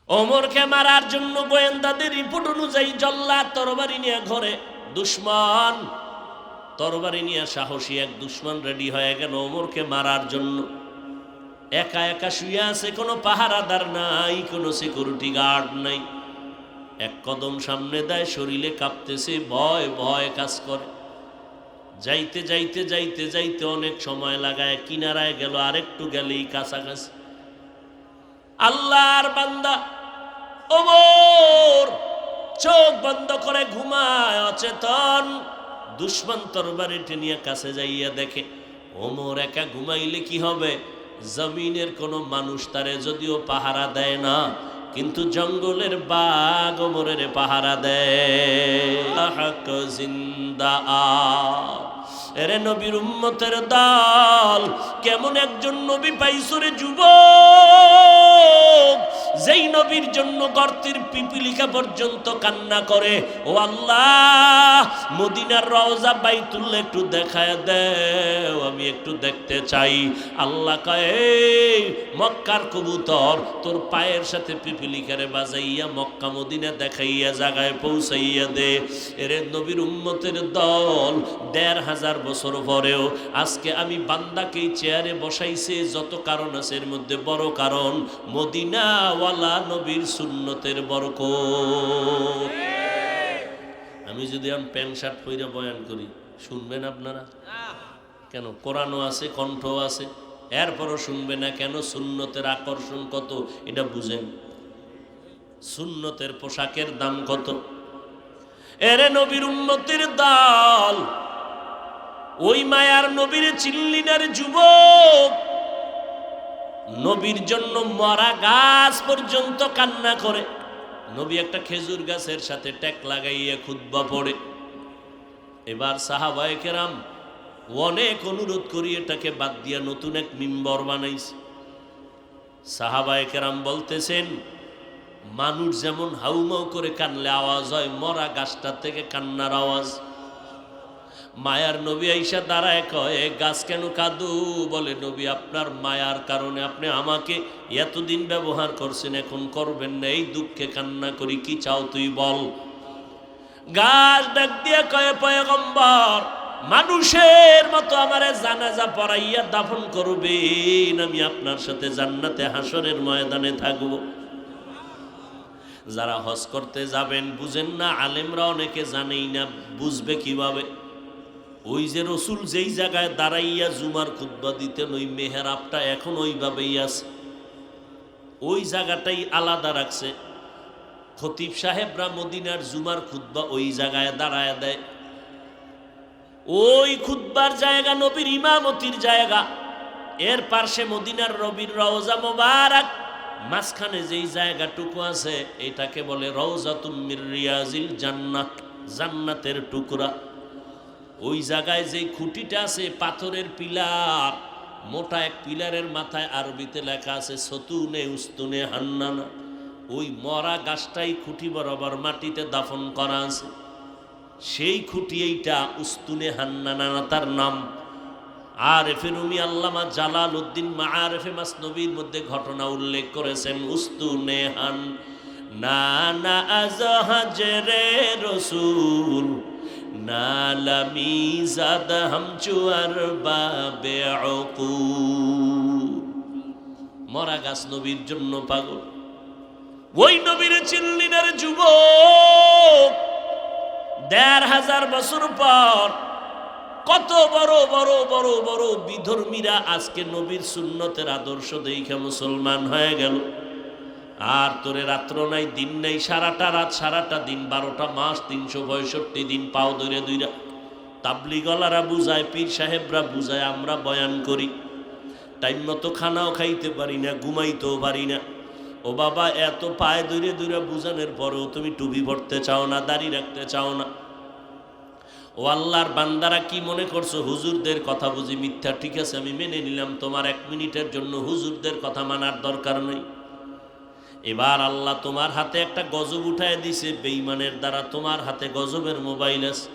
ওমরকে মারার জন্য গোয়েন্দাদের রিপোর্ট অনুযায়ী জল্লাদ তরবারি নিয়ে ঘরে, দুশমন তরবারি নিয়ে সাহসী এক দুশমন রেডি হয়ে গেল ওমরকে মারার জন্য। একা একা শুয়ে আছে, কোনো পাহারাদার নাই, কোনো সিকিউরিটি গার্ড নাই। এক কদম সামনে দেয়, শরীরে কাঁপতেছে, ভয় ভয় কাজ করে। যাইতে যাইতে যাইতে যাইতে অনেক সময় লাগায়, কিনারায় গেল, আরেকটু গেলেই কাছাকাছি। আল্লাহর বান্দা ওমর চোখ বন্ধ করে ঘুমায় অচেতন। দুশমন তরবারিটি নিয়ে কাছে যাইয়া দেখে ওমর একা ঘুমাইলে কি হবে, জমিনের কোনো মানুষ তারে যদিও পাহারা দেয় না, কিন্তু জঙ্গলের বাঘ ওমরের পাহারা দেয়। জিন্দা এরে নবীর উম্মতের দল, কেমন একজন নবী পাইছরে যুবক, যেই নবীর জন্য গর্তের পিপিলিকা পর্যন্ত কান্না করে। ও আল্লাহ, মদিনার রওজা বাইতুল্লাহ একটু দেখায় দেও, আমি একটু দেখতে চাই। আল্লাহ কয়, মক্কার কবুতর তোর পায়ের সাথে পিপিলিকারে বাজাইয়া মক্কা মদিনা দেখাইয়া জায়গায় পৌঁছাইয়া দে। এরে নবীর উম্মতের দল, ১৫০০ বছর পরেও আজকে আমি বান্দাকে চেয়ারে বসাইছে, যত কারণ আছে এর মধ্যে বড় কারণ মদিনাওয়ালা নবীর সুন্নতের বরকত। আমি যদি আমি প্যান্ট শার্ট পরে বয়ান করি, শুনবেন আপনারা? কেন? কোরআনও আছে, কণ্ঠও আছে, এরপরও শুনবে না কেন? সুন্নতের আকর্ষণ কত এটা বুঝেন। সুন্নতের পোশাকের দাম কত। এরে নবীর উম্মতের দল, ওই মায়ার নবীর চিল্লিনার যুবক, নবীর জন্য মরা গাছ পর্যন্ত কান্না করে। নবী একটা খেজুর গাছের সাথে ট্যাক লাগাইয়া খুতবা পড়ে। এবার সাহাবায়ে কেরাম অনেক অনুরোধ করি এটাকে বাদ দিয়া নতুন এক মিম্বর বানাইছে। সাহাবায়ে কেরাম বলতেছেন, মানুষ যেমন হাউমাউ করে কানলে আওয়াজ হয়, মরা গাছটা থেকে কান্নার আওয়াজ। মায়ার নবী আইসা দাঁড়ায়, কয় গাছ কেন কাঁদু? বলে, নবী আপনার মায়ার কারণে আপনি আমাকে এতদিন ব্যবহার করছেন, এখন করবেন না, এই দুঃখে কান্না করি, কি চাও তুই বল। গাছ ডাক দিয়ে কয়, পয়গম্বর মানুষের মতো আমারে জানাজা পড়াইয়া দাফন করবেন, আমি আপনার সাথে জান্নাতে হাসরের ময়দানে থাকবো। যারা হজ করতে যাবেন বুঝেন না, আলেমরা অনেকে জানেই না, বুঝবে কিভাবে? ওই যে রসুল যেই জায়গায় দাঁড়াইয়া জুমার খুতবা দিতেন, ওই মেহরাবটা এখন ওইভাবেই আছে, ওই জায়গাটাই আলাদা রাখছে। খতিব সাহেবরা মদিনার জুমার খুতবা ওই জায়গায় দাঁড়ায় দেয়। ওই খুতবার জায়গা নবীর ইমামতির জায়গা, এর পাশে মদিনার নবীর রওজা মোবারক, মাঝখানে যেই জায়গাটুকু আছে এটাকে বলে রওজাতুম মির রিয়াজিল জান্নাহ, জান্নাতের টুকরা। ওই জায়গায় যেই খুঁটিটা আছে, পাথরের পিলার, মোটা এক পিলারের মাথায় আরবিতে লেখা আছে সতুনে উস্তুনে হান্নানা। ওই মরা গাছটাই খুঁটি বরাবর মাটিতে দাফন করা আছে। সেই খুঁটি এইটা উস্তুনে হান্নানা তার নাম। আরেফে রুমি আল্লামা জালাল উদ্দিন মাআরিফে মাসনবীর মধ্যে ঘটনা উল্লেখ করেছেন, উস্তুনে হান নানা আজহাজরে রসুল নালামি জাদ হামচুয়ার বাবে মরা গাছ নবীর জন্য পাগল। ওই নবীর চিল্লিনার যুবক ১৫০০ বছর পর কত বড় বড় বড় বড় বিধর্মীরা আজকে নবীর সুন্নতের আদর্শ দেখে মুসলমান হয়ে গেল। আর তোরে রাত্র নাই, দিন নাই, সারাটা রাত সারাটা দিন, ১২টা মাস ৩৬৫ দিন পাও দৈরে দুইরা তাবলিগলারা বুঝায়, পীর সাহেবরা বুঝায়, আমরা বয়ান করি, টাইম মতো খানাও খাইতে পারি না, ঘুমাইতেও পারি না। ও বাবা, এত পায়ে দৈরে দৈরা বুঝানোর পরেও তুমি টুপি পড়তে চাও না, দাড়ি রাখতে চাও না। ও আল্লাহর বান্দারা কি মনে করছো হুজুরদের কথা বুঝি মিথ্যা? ঠিক আছে, আমি মেনে নিলাম, তোমার 1 মিনিটের জন্য হুজুরদের কথা মানার দরকার নেই। এবার আল্লাহ তোমার হাতে একটা গজব উঠায় দিছে বেঈমানের দ্বারা, তোমার হাতে গজবের মোবাইল আছে।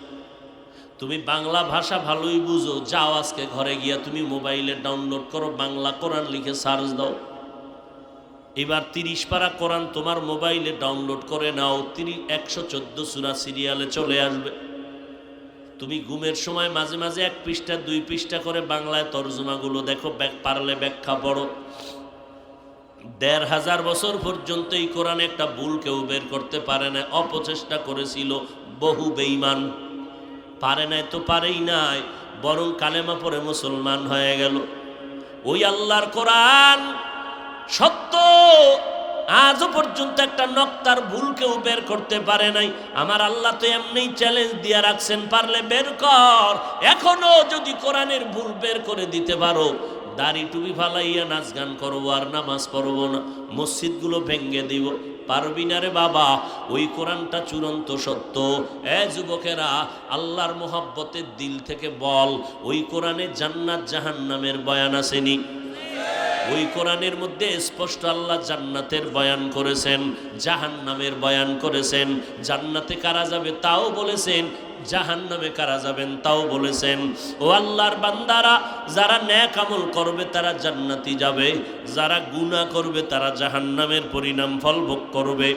তুমি বাংলা ভাষা ভালোই বুঝো, যাও আজকে ঘরে গিয়া তুমি মোবাইলে ডাউনলোড করো, বাংলা কোরআন লিখে সার্চ দাও। এবার 30 পারা কোরআন তোমার মোবাইলে ডাউনলোড করে নাও, 114 সূরা সিরিয়ালে চলে আসবে। তুমি ঘুমের সময় মাঝে মাঝে 1 পৃষ্ঠা 2 পৃষ্ঠা করে বাংলায় তরজমাগুলো দেখো, পারলে ব্যাখ্যা পড়ো। 1500 বছর পর্যন্ত এই কোরআনে একটা ভুল কেউ বের করতে পারে না, অপচেষ্টা করেছিল বহু বেঈমান। পারে নাই তো পারেই নাই, বরং কালেমা পড়ে মুসলমান হয়ে গেল। ওই আল্লাহর কোরআন সত্য, আজও পর্যন্ত একটা নক্তার ভুল কেউ বের করতে পারে নাই। আমার আল্লাহ তো এমনিই চ্যালেঞ্জ দিয়ে রাখছেন, পারলে বের কর। এখনো যদি কোরআনের ভুল বের করে দিতে পারো, দাড়ি টুপি ফালাইয়া নাচ গান করবো আর নামাজ পড়বো না, মসজিদগুলো ভেঙ্গে দিব, পারবি না রে বাবা। ওই কোরআনটা চূড়ান্ত সত্য। এ যুবকেরা, আল্লাহর মোহাব্বতের দিল থেকে বল, ওই কোরআনে জান্নাত জাহান্নামের বয়ান আসেনি? ওই কোরআনের মধ্যে স্পষ্ট আল্লাহ জান্নাতের বয়ান করেছেন, জাহান্নামের বয়ান করেছেন। জান্নাতে কারা যাবে তাও বলেছেন, জাহান্নামে কারা যাবেন তাও বলেছেন। ও আল্লাহর বান্দারা, যারা নেক আমল করবে তারা জান্নাতি যাবে, যারা গুনাহ করবে তারা জাহান্নামের পরিণাম ফল ভোগ করবে।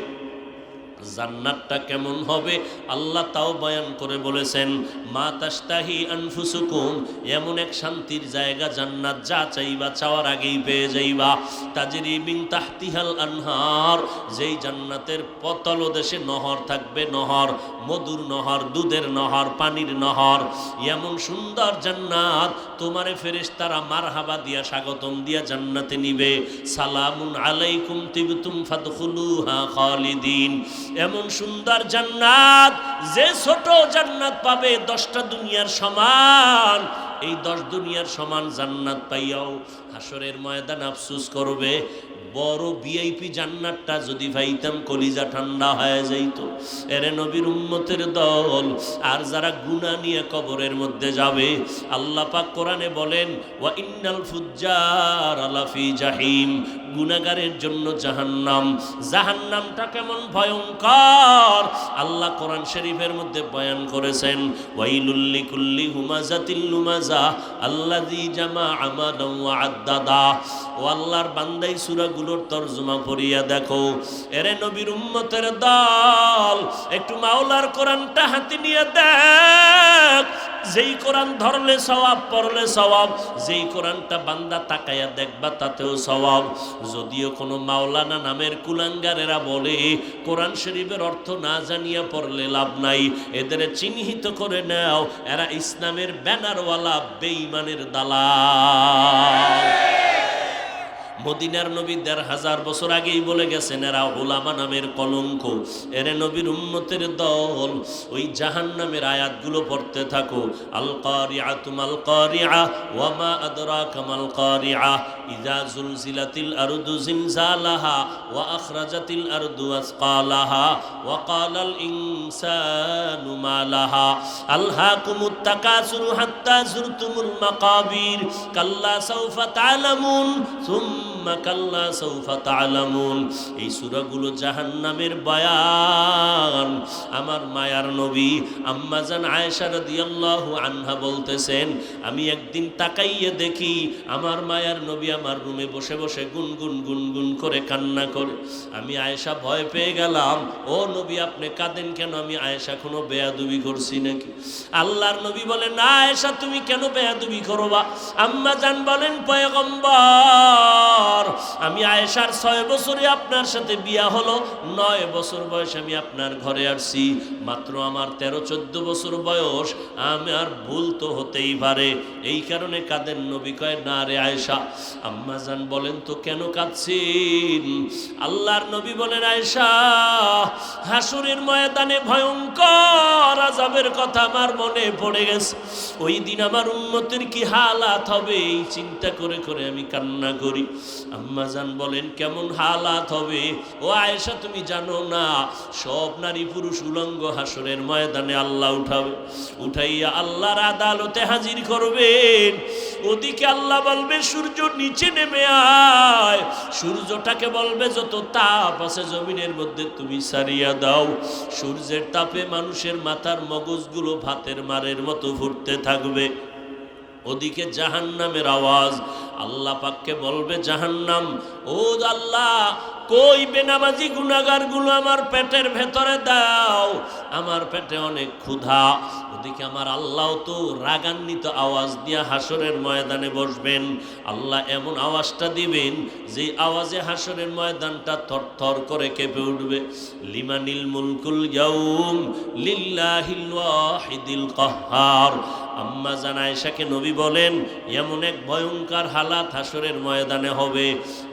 জান্নাতটা কেমন হবে আল্লাহ তাও বয়ান করে বলেছেন, মা তাশতাহি আনফুসুকুম, এমন এক শান্তির জায়গা জান্নাত, যা চাইবা চাওয়ার আগেই পেয়ে যাইবা। তাজরি মিন তাহতিহাল আনহার, যেই জান্নাতের তলদেশে নহর থাকবে, নহর, মধুর নহর, দুধের নহর, পানির নহর। এমন সুন্দর জান্নাত, তোমারে ফেরেশতারা মারহাবা দিয়া স্বাগতম দিয়া জান্নাতে নিবে। সালামুন আলাইকুম তিবতুম ফাদখুলুহা খালিদিন। এমন সুন্দর জান্নাত, যে ছোট জান্নাত পাবে 10টা দুনিয়ার সমান, এই 10 দুনিয়ার সমান জান্নাত পাইয়াও হাসরের ময়দান আফসোস করবে, বড় ভিআইপি জান্নাতটা যদি পাইতাম কলিজা ঠান্ডা হয়ে যাইত। এরে নবীর উম্মতের দল, আর যারা গুনাহ নিয়ে কবরের মধ্যে যাবে, আল্লাহ পাক কোরআনে বলেন, ওয়া ইন্নাল ফুজ্জার লাফি জাহিম, গুনাহগারের জন্য জাহান্নাম। জাহান্নামটা কেমন ভয়ঙ্কর আল্লাহ কোরআন শরীফের মধ্যে বয়ান করেছেন। ওয়াইলুল লিকুল্লি হুমাজাতিল লুমাজা আল্লাযী জামাআ মালান ওয়া আদ্দাদা। ও আল্লাহর বান্দাই সূরাগুলোর তরজমা পড়িয়া দেখো। এরে নবীর উম্মতের দল, একটু মাওলার কোরআনটা হাতে নিয়ে দেখ। যেই কোরআন ধরলে সওয়াব, পড়লে সওয়াব। যেই কোরআনটা বান্দা তাকায়া দেখবা তাতেও সওয়াব। যদিও কোনো মাওলানা নামের কুলাঙ্গারেরা বলে কোরআন শরীফের অর্থ না জানিয়া পড়লে লাভ নাই, এদের চিহ্নিত করে নাও, এরা ইসলামের ব্যানারওয়ালা বেঈমানের দালাল। মদিনার নবী 1500 বছর আগেই বলে গেছেন, এরা উলামা নামের কলঙ্ক। এরে নবীর উম্মতের দল, ওই জাহান্নামের আয়াতগুলো পড়তে থাকো। আল কারিআতু মাল কারিআ ওয়া মা আদরাকা মাল কারিআ ইযা যুলজিলাতিল আরদু জিলজালাহা ওয়া আখরাজাতিল আরদু আসকালাহা ওয়া ক্বালাল ইনসানু মা লাহা আলহাকুমুত তাকাসুরু হাত্তা যুরতুমুল মাকাবির কাল্লা সাউফা তা'লামুন সুম্মা কাল্লা সাউফা তা'লামুন। এই সূরাগুলো জাহান্নামের বয়ান। আমার মায়ার নবী আম্মা জান আয়েশা রাদিয়াল্লাহু আনহা বলতেছেন, আমি একদিন তাকাইয়ে দেখি আমার মায়ার নবী আমার রুমে বসে বসে গুনগুন গুনগুন করে কান্না করে। আমি আয়েশা ভয় পেয়ে গেলাম, ও নবী আপনি কাঁদেন কেন? আমি আয়েশা কোনো বেয়াদবি করছি নাকি? আল্লাহর নবী বলেন, না আয়েশা তুমি কেন বেয়াদবি করবা? আম্মা জান বলেন, পয়গম্বর আমি আয়েশার 6 বছরে আপনার সাথে বিয়া হলো, 9 বছর বয়স আমি আপনার ঘরে আসছি, মাত্র আমার 13-14 বছর বয়স, আমার ভুল তো হতেই পারে, এই কারণে কাঁদেন। নবী কয়, না রে আয়েশা। আম্মা জান বলেন, তো কেন কাঁদছেন? আল্লাহর নবী বলেন, আয়েশা হাসরের ময়দানে ভয়ঙ্কর আযাবের কথা আমার মনে পড়ে গেছে। ওই দিন আমার উম্মতের কি হালাত হবে এই চিন্তা করে করে আমি কান্না করি। আম্মা জান বলেন, কেমন হালাত হবে? ও আয়েশা তুমি জানো না, সব নারী পুরুষ উলঙ্গ হাসরের ময়দানে আল্লাহ উঠাবে, উঠাইয়া আল্লাহর আদালতে হাজির করবেন। ওদিকে আল্লাহ বলবে, সূর্য নিচে নেমে আয়। সূর্যটাকে বলবে, যত তাপ আছে জমিনের মধ্যে তুমি সারিয়া দাও। সূর্যের তাপে মানুষের মাথার মগজগুলো ভাতের মারের মতো ফুটতে থাকবে। ওদিকে জাহান্নামের আওয়াজ, আল্লাহ পাককে বলবে জাহান্নাম, ও আল্লাহ কই বেনামাজি গুনাহগারগুলো আমার পেটের ভেতরে দাও, আমার পেটে অনেক ক্ষুধা। ওদিকে আমার আল্লাহ তো রাগান্বিত আওয়াজ দিয়ে হাসরের ময়দানে বসবেন। আল্লাহ এমন আওয়াজটা দিবেন যে আওয়াজে হাসরের ময়দানটা থরথর করে কেঁপে উঠবে। লিমানিল মুলকুল ইয়াউম লিল্লাহিল ওয়াহিদিল কাহ্হার। আম্মা জান আয়েশাকে নবী বলেন এমন এক ভয়ঙ্কর হালাত হাসরের ময়দানে হবে,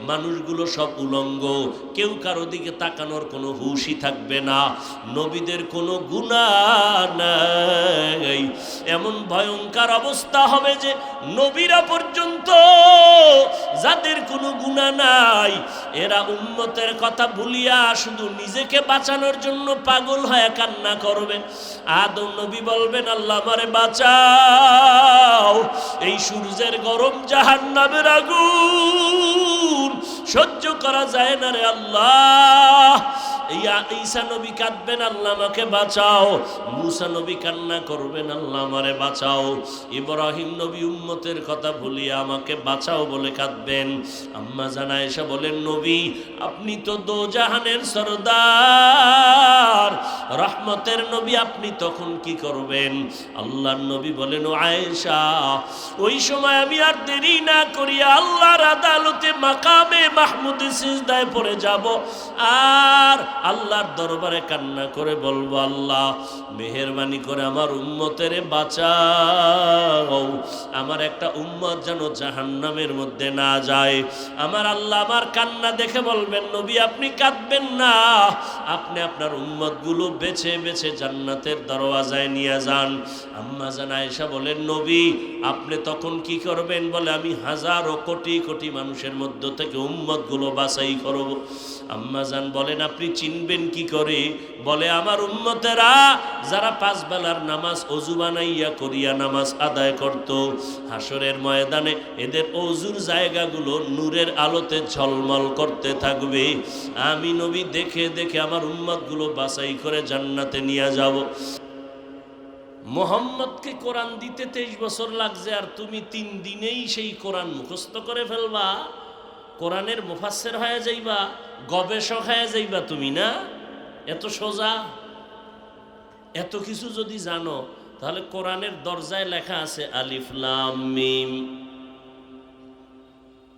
মানুষগুলো সব উলঙ্গ, কেউ কারো দিকে তাকানোর কোনো হুঁশই থাকবে না, নবীদের কোনো গুনাহ নাই। এমন ভয়ঙ্কর অবস্থা হবে যে নবীরা পর্যন্ত যাদের কোনো গুনাহ নাই এরা উম্মতের কথা ভুলিয়া শুধু নিজেকে বাঁচানোর জন্য পাগল হয়ে কান্না করবেন। আদম নবী বলবেন আল্লাহ আমারে বাঁচাও, এই সূর্যের গরম জাহান্নামের আগুন সহ্য করা যায় না রে আল্লাহ। ঈসা নবী কাঁদবেন আল্লাহ আমাকে বাঁচাও, মুসা নবী কান্না করবেন আল্লাহ আমারে বাঁচাও, ইব্রাহিম নবী উম্মতের কথা ভুলিয়া আমাকে বাঁচাও বলে কাঁদবেন। আম্মা জান আয়েশা বলেন নবী আপনি তো দোজাহানের সরদার, রহমতের নবী, আপনি তখন কি করবেন? আল্লাহর নবী বলেন ও আয়েশা ওই সময় আমি আর দেরি না করিয়া আল্লাহর আদালতে মাকামে মাহমুদে সিজদায় পড়ে যাব আর আল্লাহর দরবারে কান্না করে বলবো আল্লাহ মেহেরবানি করে আমার উম্মতের বাঁচাও, আমার একটা উম্মত যেন জাহান্নামের মধ্যে না যায়। আমার আল্লাহ আমার কান্না দেখে বলবেন নবী আপনি কাঁদবেন না, আপনি আপনার উম্মতগুলো বেছে বেছে জান্নাতের দরওয়াজায় নিয়ে যান। আম্মা জান আয়েশা বলেন নবী আপনি তখন কি করবেন? বলে আমি হাজারো কোটি কোটি মানুষের মধ্য থেকে উম্মতগুলো বাছাই করব। আম্মা জান বলেন আপনি চিনবেন কি করে? বলে আমার উম্মতেরা যারা পাঁচ বেলার নামাজ অজু বানাইয়া করিয়া নামাজ আদায় করত, হাসরের ময়দানে এদের অজুর জায়গাগুলো নূরের আলোতে ঝলমল করতে থাকবে। আমি নবী দেখে দেখে আমার উম্মতগুলো বাছাই করে জান্নাতে নিয়ে যাব। মোহাম্মদকে কোরআন দিতে 23 বছর লাগছে আর তুমি 3 দিনেই সেই কোরআন মুখস্থ করে ফেলবা, কোরআনের মুফাসসির হয়ে যাইবা, গবেষক হয়ে যাইবা তুমি না? এত সোজা? এত কিছু যদি জানো তাহলে কোরআনের দরজায় লেখা আছে আলিফ লাম মিম।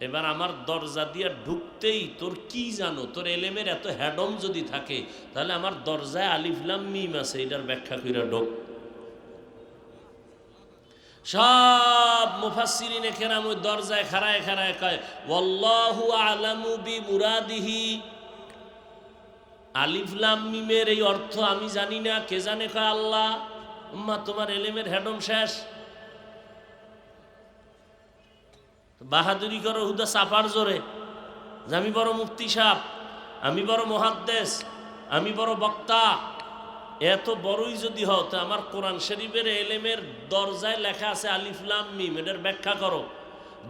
এবার আমার দরজা দিয়ে ঢুকতেই তোর কি জানো, তোর এলেমের এত হ্যাডম যদি থাকে তাহলে আমার দরজায় আলিফ লাম মিম আছে, এটার ব্যাখ্যা কইরা ঢোক। সব মুফাসসিরিনে কেরাম ওই দরজায় খাড়ায় খাড়ায় কয় ওয়াল্লাহু আলামু বিমুরাদিহি। আলিফ লাম মিমের এই অর্থ আমি জানি না, কে জানে? কয় আল্লাহ। উম্মা তোমার এলেমের হেডম শেষ, বাহাদুরি করো হুদা চাপার জোরে যে আমি বড় মুফতি সাহেব, আমি বড় মুহাদ্দিস, আমি বড় বক্তা। এত বড়ই যদি হও তো আমার কোরআন শরীফের এলেমের দরজায় লেখা আছে আলিফ লাম মিম, এটার ব্যাখ্যা করো।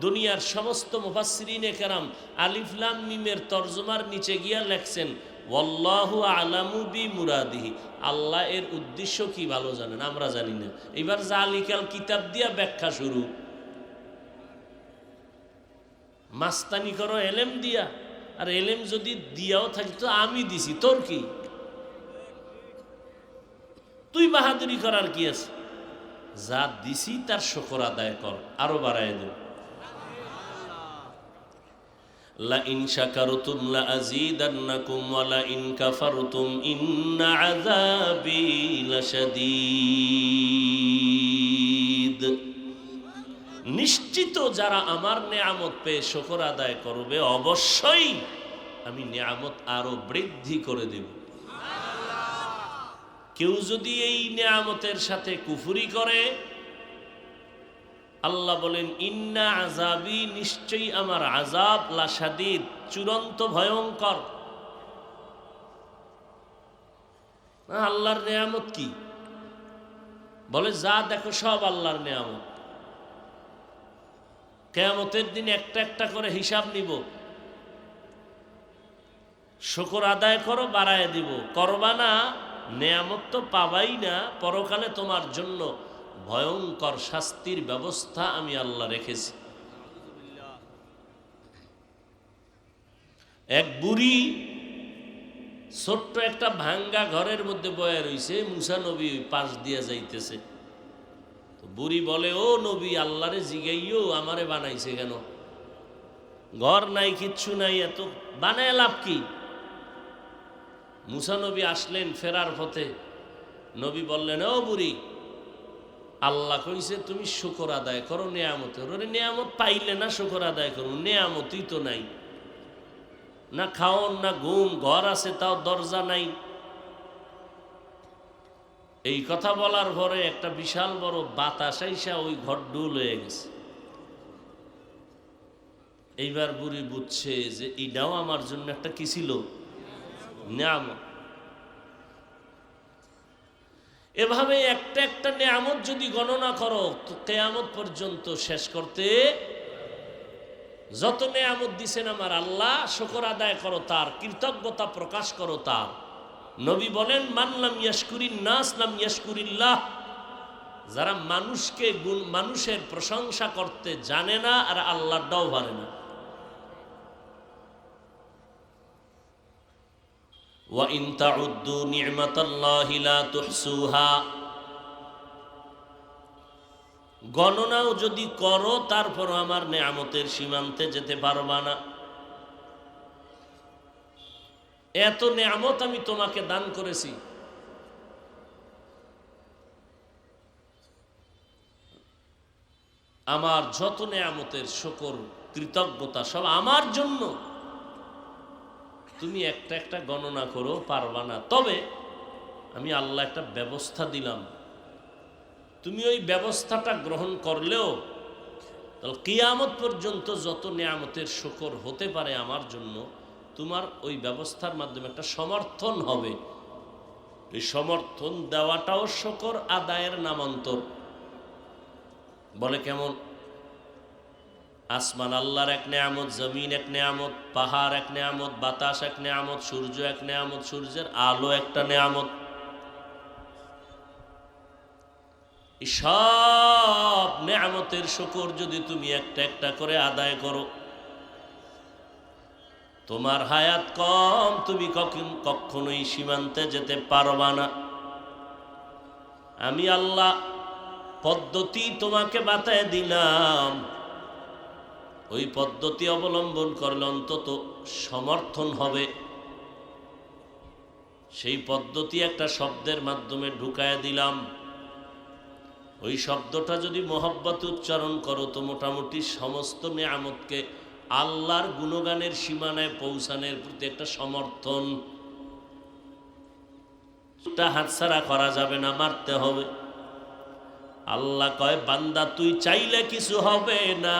দুনিয়ার সমস্ত মুফাসসিরিনে কেরাম আলিফ লাম মিমের তরজমার নিচে গিয়া লেখছেন ওয়াল্লাহু আলামু বিমুরাদিহি, আল্লাহ এর উদ্দেশ্য কি ভালো জানেন, আমরা জানি না। এবার জালিকাল কিতাব দিয়া ব্যাখ্যা শুরু, মাস্তানি করো এলেম দিয়া। আর এলেম যদি দিয়াও থাকি তো আমি দিছি, তোর কি? তুই বাহাদুরি করার কি আছে? যা দিছি তার শুকর আদায় কর, আরো বাড়ায় দেব। লা ইন শাকারতুম লা আযীদান্নাকুম ওয়া লা ইন কাফারতুম ইন্না আযাবি লাশাদীদ। নিশ্চিত যারা আমার নেয়ামত পেয়ে শুকর আদায় করবে অবশ্যই আমি নেয়ামত আরো বৃদ্ধি করে দেব। কেউ যদি এই নেয়ামতের সাথে কুফরি করে, আল্লাহ বলেন ইন্না আযাবি, নিশ্চয়ই আমার আযাব, লাশাদীদ, চূড়ান্ত ভয়ঙ্কর। আল্লাহর নেয়ামত কি? বলে যা দেখো সব আল্লাহর নেয়ামত। কিয়ামতের দিন একটা একটা করে হিসাব নিব। শুকর আদায় করো, বাড়ায় দিব। করবা না, নেয়ামত তো পাবাই না, পরকালে তোমার জন্য ভয়ঙ্কর শাস্তির ব্যবস্থা আমি আল্লাহ রেখেছি। এক বুড়ি ছোট্ট একটা ভাঙ্গা ঘরের মধ্যে বয়া রইছে, মুসা নবী পাশ দিয়ে যাইতেছে। তো বুড়ি বলে, ও নবী, আল্লাহরে জিগাইও আমারে বানাইছে কেন? ঘর নাই, কিচ্ছু নাই, এত বানায় লাভ কি? মুসা নবী আসলেন ফেরার পথে। নবী বললেন, ও বুড়ি, আল্লাহ কইছে তুমি শুকর আদায় করো নেয়ামতের। ওরে নেয়ামত পাইলে না শুকর আদায় করো? নেয়ামতই তো নাই, না খাওন না ঘুম, ঘর আছে তাও দরজা নাই। এই কথা বলার পরে একটা বিশাল বড় বাতাস আইসা ওই ঘর ডুল হয়ে গেছে। এইবার বুড়ি বুঝছে যে এটাও আমার জন্য একটা কি ছিল? নেয়ামত। এভাবে একটা একটা নেয়ামত যদি গণনা করো তো কিয়ামত পর্যন্ত শেষ করতে, যত নেয়ামত দিছেন আমার আল্লাহ, শুকর আদায় করো তার, কৃতজ্ঞতা প্রকাশ করো তার। নবী বলেন, মান লাম ইয়াশকুরিন নাস লাম ইয়াশকুরিল্লাহ। যারা মানুষের প্রশংসা করতে জানে না আর আল্লাহটাও পারে না। ওয়া ইন তাউদ্দু নি'মাতাল্লাহি লা তুহসুহা। গণনাও যদি করো তারপর আমার নেয়ামতের সীমান্তে যেতে পারবা না। এত নেয়ামত আমি তোমাকে দান করেছি। আমার যত নেয়ামতের শুকর কৃতজ্ঞতা সব আমার জন্য। তুমি একটা একটা গণনা করো, পারবা না। তবে আমি আল্লাহ একটা ব্যবস্থা দিলাম, তুমি ওই ব্যবস্থাটা গ্রহণ করলেও তাহলে কিয়ামত পর্যন্ত যত নেয়ামতের শুকর হতে পারে আমার জন্য, তোমার ওই ব্যবস্থার মাধ্যমে একটা সমর্থন হবে। এই সমর্থন দেওয়াটাও শুকর আদায়ের নামান্তর। বলে কেমন? আসমান আল্লাহর এক নেয়ামত, জমিন এক নেয়ামত, পাহাড় এক নেয়ামত, বাতাস এক নেয়ামত, সূর্য এক নেয়ামত, সূর্যের আলো একটা নেয়ামত। সব নেয়ামতের শুকর যদি তুমি একটা একটা করে আদায় করো, তোমার হায়াত কম, তুমি কখনোই সীমান্তে যেতে পারবা না। আমি আল্লাহ পদ্ধতি তোমাকে বাতায় দিলাম, ওই পদ্ধতি অবলম্বন করলে অন্তত সমর্থন হবে। সেই পদ্ধতি একটা শব্দের মাধ্যমে ঢুকায় দিলাম। ওই শব্দটা যদি মহব্বত উচ্চারণ করো তো মোটামুটি সমস্ত নেয়ামতকে আল্লাহর গুণগানের সীমানায় পৌঁছানোর প্রতি একটা সমর্থন। হাতছাড়া করা যাবে না, মারতে হবে। আল্লাহ কয়, বান্দা তুই চাইলে কিছু হবে না,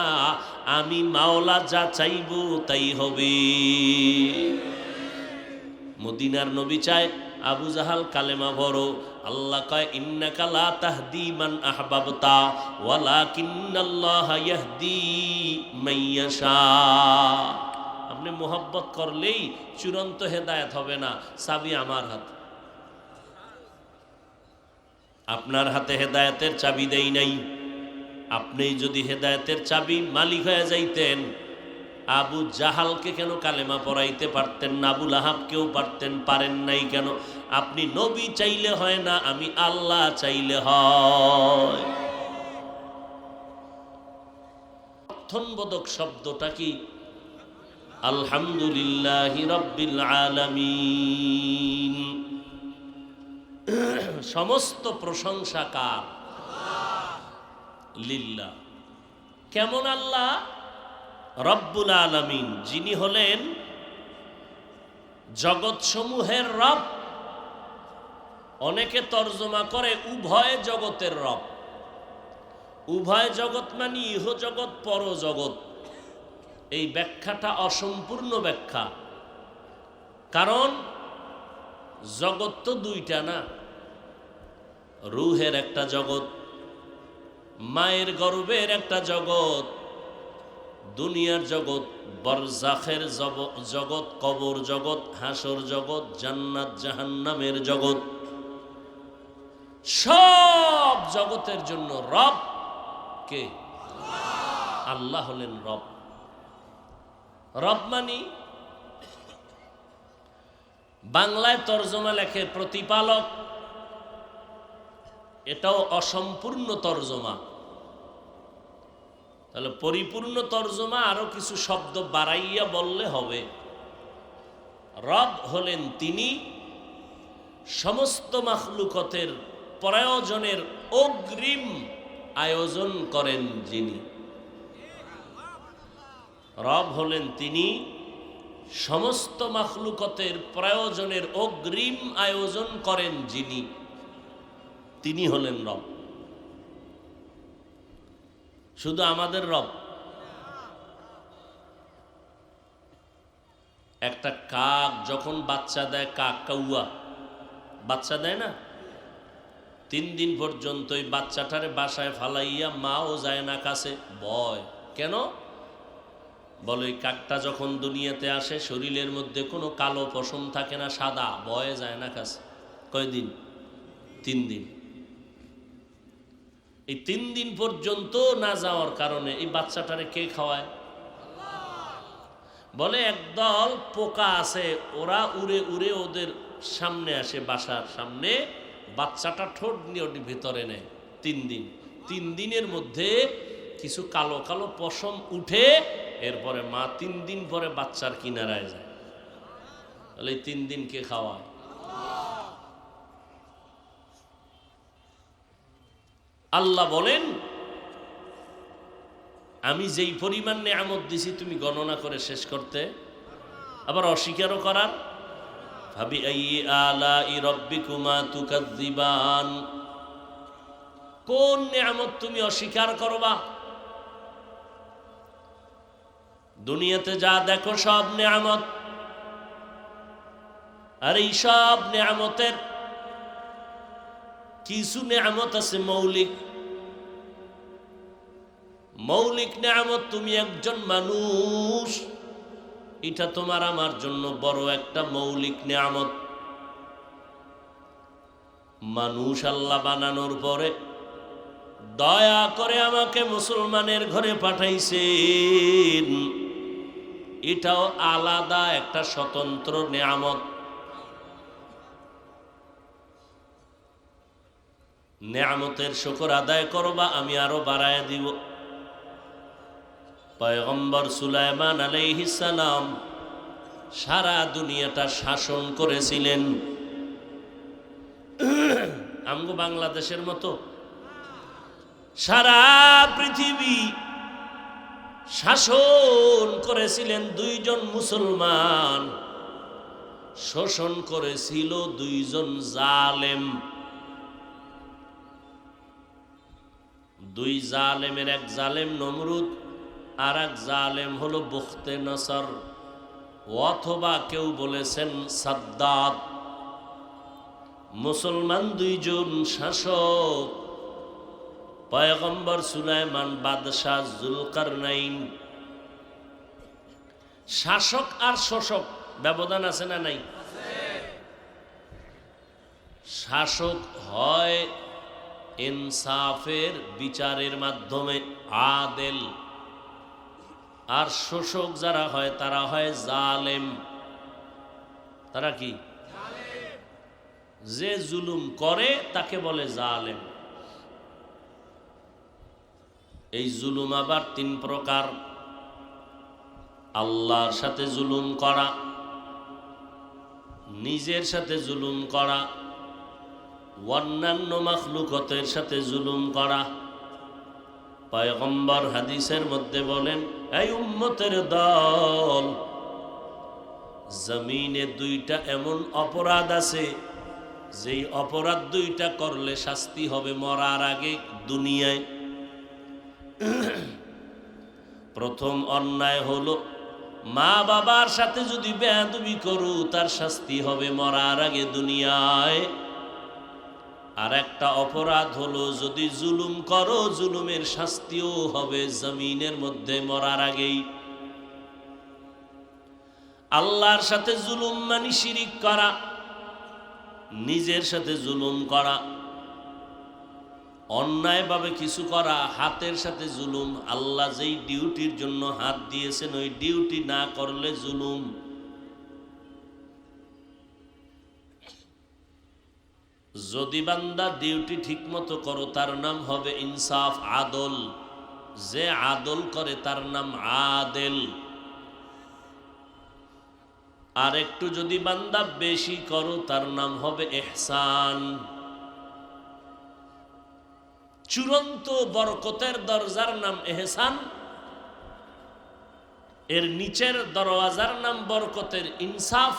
আমি মাওলা যা চাইব তাই হবে। মদিনার নবী চায় আবু জাহাল কালেমা ভরো। আল্লাহ কয়, ইন্নাকা লা তাহদি মান আহবাবতা ওয়ালাকিন্নাল্লাহা ইয়াহদি মান ইয়াশা। আপনি মোহাব্বত করলেই চূড়ান্ত হেদায়েত হবে না, চাবি আমার হাতে। আপনার হাতে হেদায়েতের চাবি দেই নাই। আপনি যদি হেদায়েতের চাবি মালিক হয়ে যাইতেন, আবু জাহালকে কেন কালেমা পড়াইতে পারতেন না? আবু লাহাবকেও পারতেন, পারেন নাই কেন? আপনি নবী চাইলে হয় না, আমি আল্লাহ চাইলে হয়। অর্থনবোধক শব্দটা কি? আলহামদুলিল্লাহি রাব্বিল আলামিন। সমস্ত প্রশংসা কার? লিল্লাহ। কেমন আল্লাহ? রব্বুল আলামিন, যিনি হলেন জগৎসমূহের রব। অনেকে তর্জমা করে উভয় জগতের রব। উভয় জগৎ মানে ইহ জগৎ পর জগৎ। এই ব্যাখ্যাটা অসম্পূর্ণ ব্যাখ্যা। কারণ জগৎ তো দুইটা না। রুহের একটা জগৎ, মায়ের গর্ভের একটা জগৎ, দুনিয়ার জগৎ, বরজাখের জগৎ, কবর জগৎ, হাসর জগৎ, জান্নাত জাহান্নামের জগৎ। সব জগতের জন্য রব কে? আল্লাহ হলেন রব। রব মানি বাংলায় তরজমা লেখে প্রতিপালক, এটাও অসম্পূর্ণ তরজমা। তাহলে পরিপূর্ণ তরজমা আরো কিছু শব্দ বাড়াইয়া বললে হবে। রব হলেন তিনি সমস্ত মাখলুকতের প্রয়োজনের অগ্রিম আয়োজন করেন যিনি। রব হলেন তিনি সমস্ত মাখলুকতের প্রয়োজনের অগ্রিম আয়োজন করেন যিনি, তিনি হলেন রব। শুধু আমাদের রব। একটা কাক যখন বাচ্চা দেয়, কাক কাউয়া বাচ্চা দেয় না, 3 দিন পর্যন্ত ওই বাচ্চাটারে বাসায় ফালাইয়া মাও যায় না কাছে, ভয়। কেন? বলে ওই কাকটা যখন দুনিয়াতে আসে শরীরের মধ্যে কোনো কালো পশম থাকে না, সাদা, ভয়ে যায় না কাছে। কয়দিন? 3 দিন। এই 3 দিন পর্যন্ত না যাওয়ার কারণে এই বাচ্চাটারে কে খাওয়ায়? বলে একদল পোকা আছে, ওরা উড়ে উড়ে ওদের সামনে আসে, বাসার সামনে, বাচ্চাটা ঠোঁট নিয়ে ওটি ভিতরে নেয়। 3 দিন। 3 দিনের মধ্যে কিছু কালো কালো পশম উঠে, এরপরে মা 3 দিন পরে বাচ্চার কিনারায় যায়। তাহলে 3 দিন কে খাওয়ায়? আল্লাহ বলেন, আমি যেই পরিমাণ নেয়ামত দিছি তুমি গণনা করে শেষ করতে, আবার অস্বীকারও করার। ভাবি আইয়ি আলাই রাব্বিকুমা তুকাযযিবান, কোন নেয়ামত তুমি অস্বীকার করবা? দুনিয়াতে যা দেখো সব নেয়ামত, আর এই সব নেয়ামতের কিছু নেয়ামত আছে মৌলিক। মৌলিক নেয়ামত, তুমি একজন মানুষ, এটা তোমার আমার জন্য বড় একটা মৌলিক নেয়ামত। মানুষ আল্লাহ বানানোর পরে দয়া করে আমাকে মুসলমানের ঘরে পাঠাইছেন, এটাও আলাদা একটা স্বতন্ত্র নেয়ামত। নেয়ামতের শুকর আদায় করবা, আমি আরো বাড়ায় দিব। পয়গম্বর সুলাইমান আলাইহিস সালাম সারা দুনিয়াটা শাসন করেছিলেন। আমগো বাংলাদেশের মতো সারা পৃথিবী শাসন করেছিলেন 2 জন মুসলমান, শোষণ করেছিল 2 জন জালেম। 2 জালেমের, এক জালেম নমরুদ, আর এক জালেম হলো বুখতে নসর, অথবা কেউ বলেছেন সাদ্দাত। মুসলমান 2 জন শাসক, পয়গম্বর সুলাইমান, বাদশাহ জুলকারনাইন। শাসক আর শোষক ব্যবধান আছে না নাই? শাসক হয় ইনসাফের বিচারের মাধ্যমে আদেল, আর শোষক যারা হয় তারা হয় জালেম। তারা কি? যে জুলুম করে তাকে বলে জালেম। এই জুলুম আবার 3 প্রকার। আল্লাহর সাথে জুলুম করা, নিজের সাথে জুলুম করা, অন্যান্য মাখলুকতের সাথে জুলুম করা। পয়গম্বর হাদিসের মধ্যে বলেন, এই উম্মতের দল, জমিনে 2টা এমন অপরাধ আছে, যেই অপরাধ 2টা করলে শাস্তি হবে মরার আগে দুনিয়ায়। প্রথম অন্যায় হলো মা বাবার সাথে যদি বেয়াদবি করো, তার শাস্তি হবে মরার আগে দুনিয়ায়। আর একটা অপরাধ হলো যদি জুলুম করো, জুলুমের শাস্তিও হবে জমিনের মধ্যে মরার আগেই। আল্লাহর সাথে জুলুম মানে শিরিক করা, নিজের সাথে জুলুম করা, অন্যায়ভাবে কিছু করা, হাতের সাথে জুলুম। আল্লাহ যেই ডিউটির জন্য হাত দিয়েছেন ওই ডিউটি না করলে জুলুম। যদি বান্দা ডিউটি ঠিক মতো করো তার নাম হবে ইনসাফ, আদল। যে আদল করে তার নাম আদেল। আর একটু যদি বান্দা বেশি করো তার নাম হবে ইহসান। চূড়ান্ত বরকতের দরজার নাম ইহসান, এর নিচের দরওয়াজার নাম বরকতের ইনসাফ,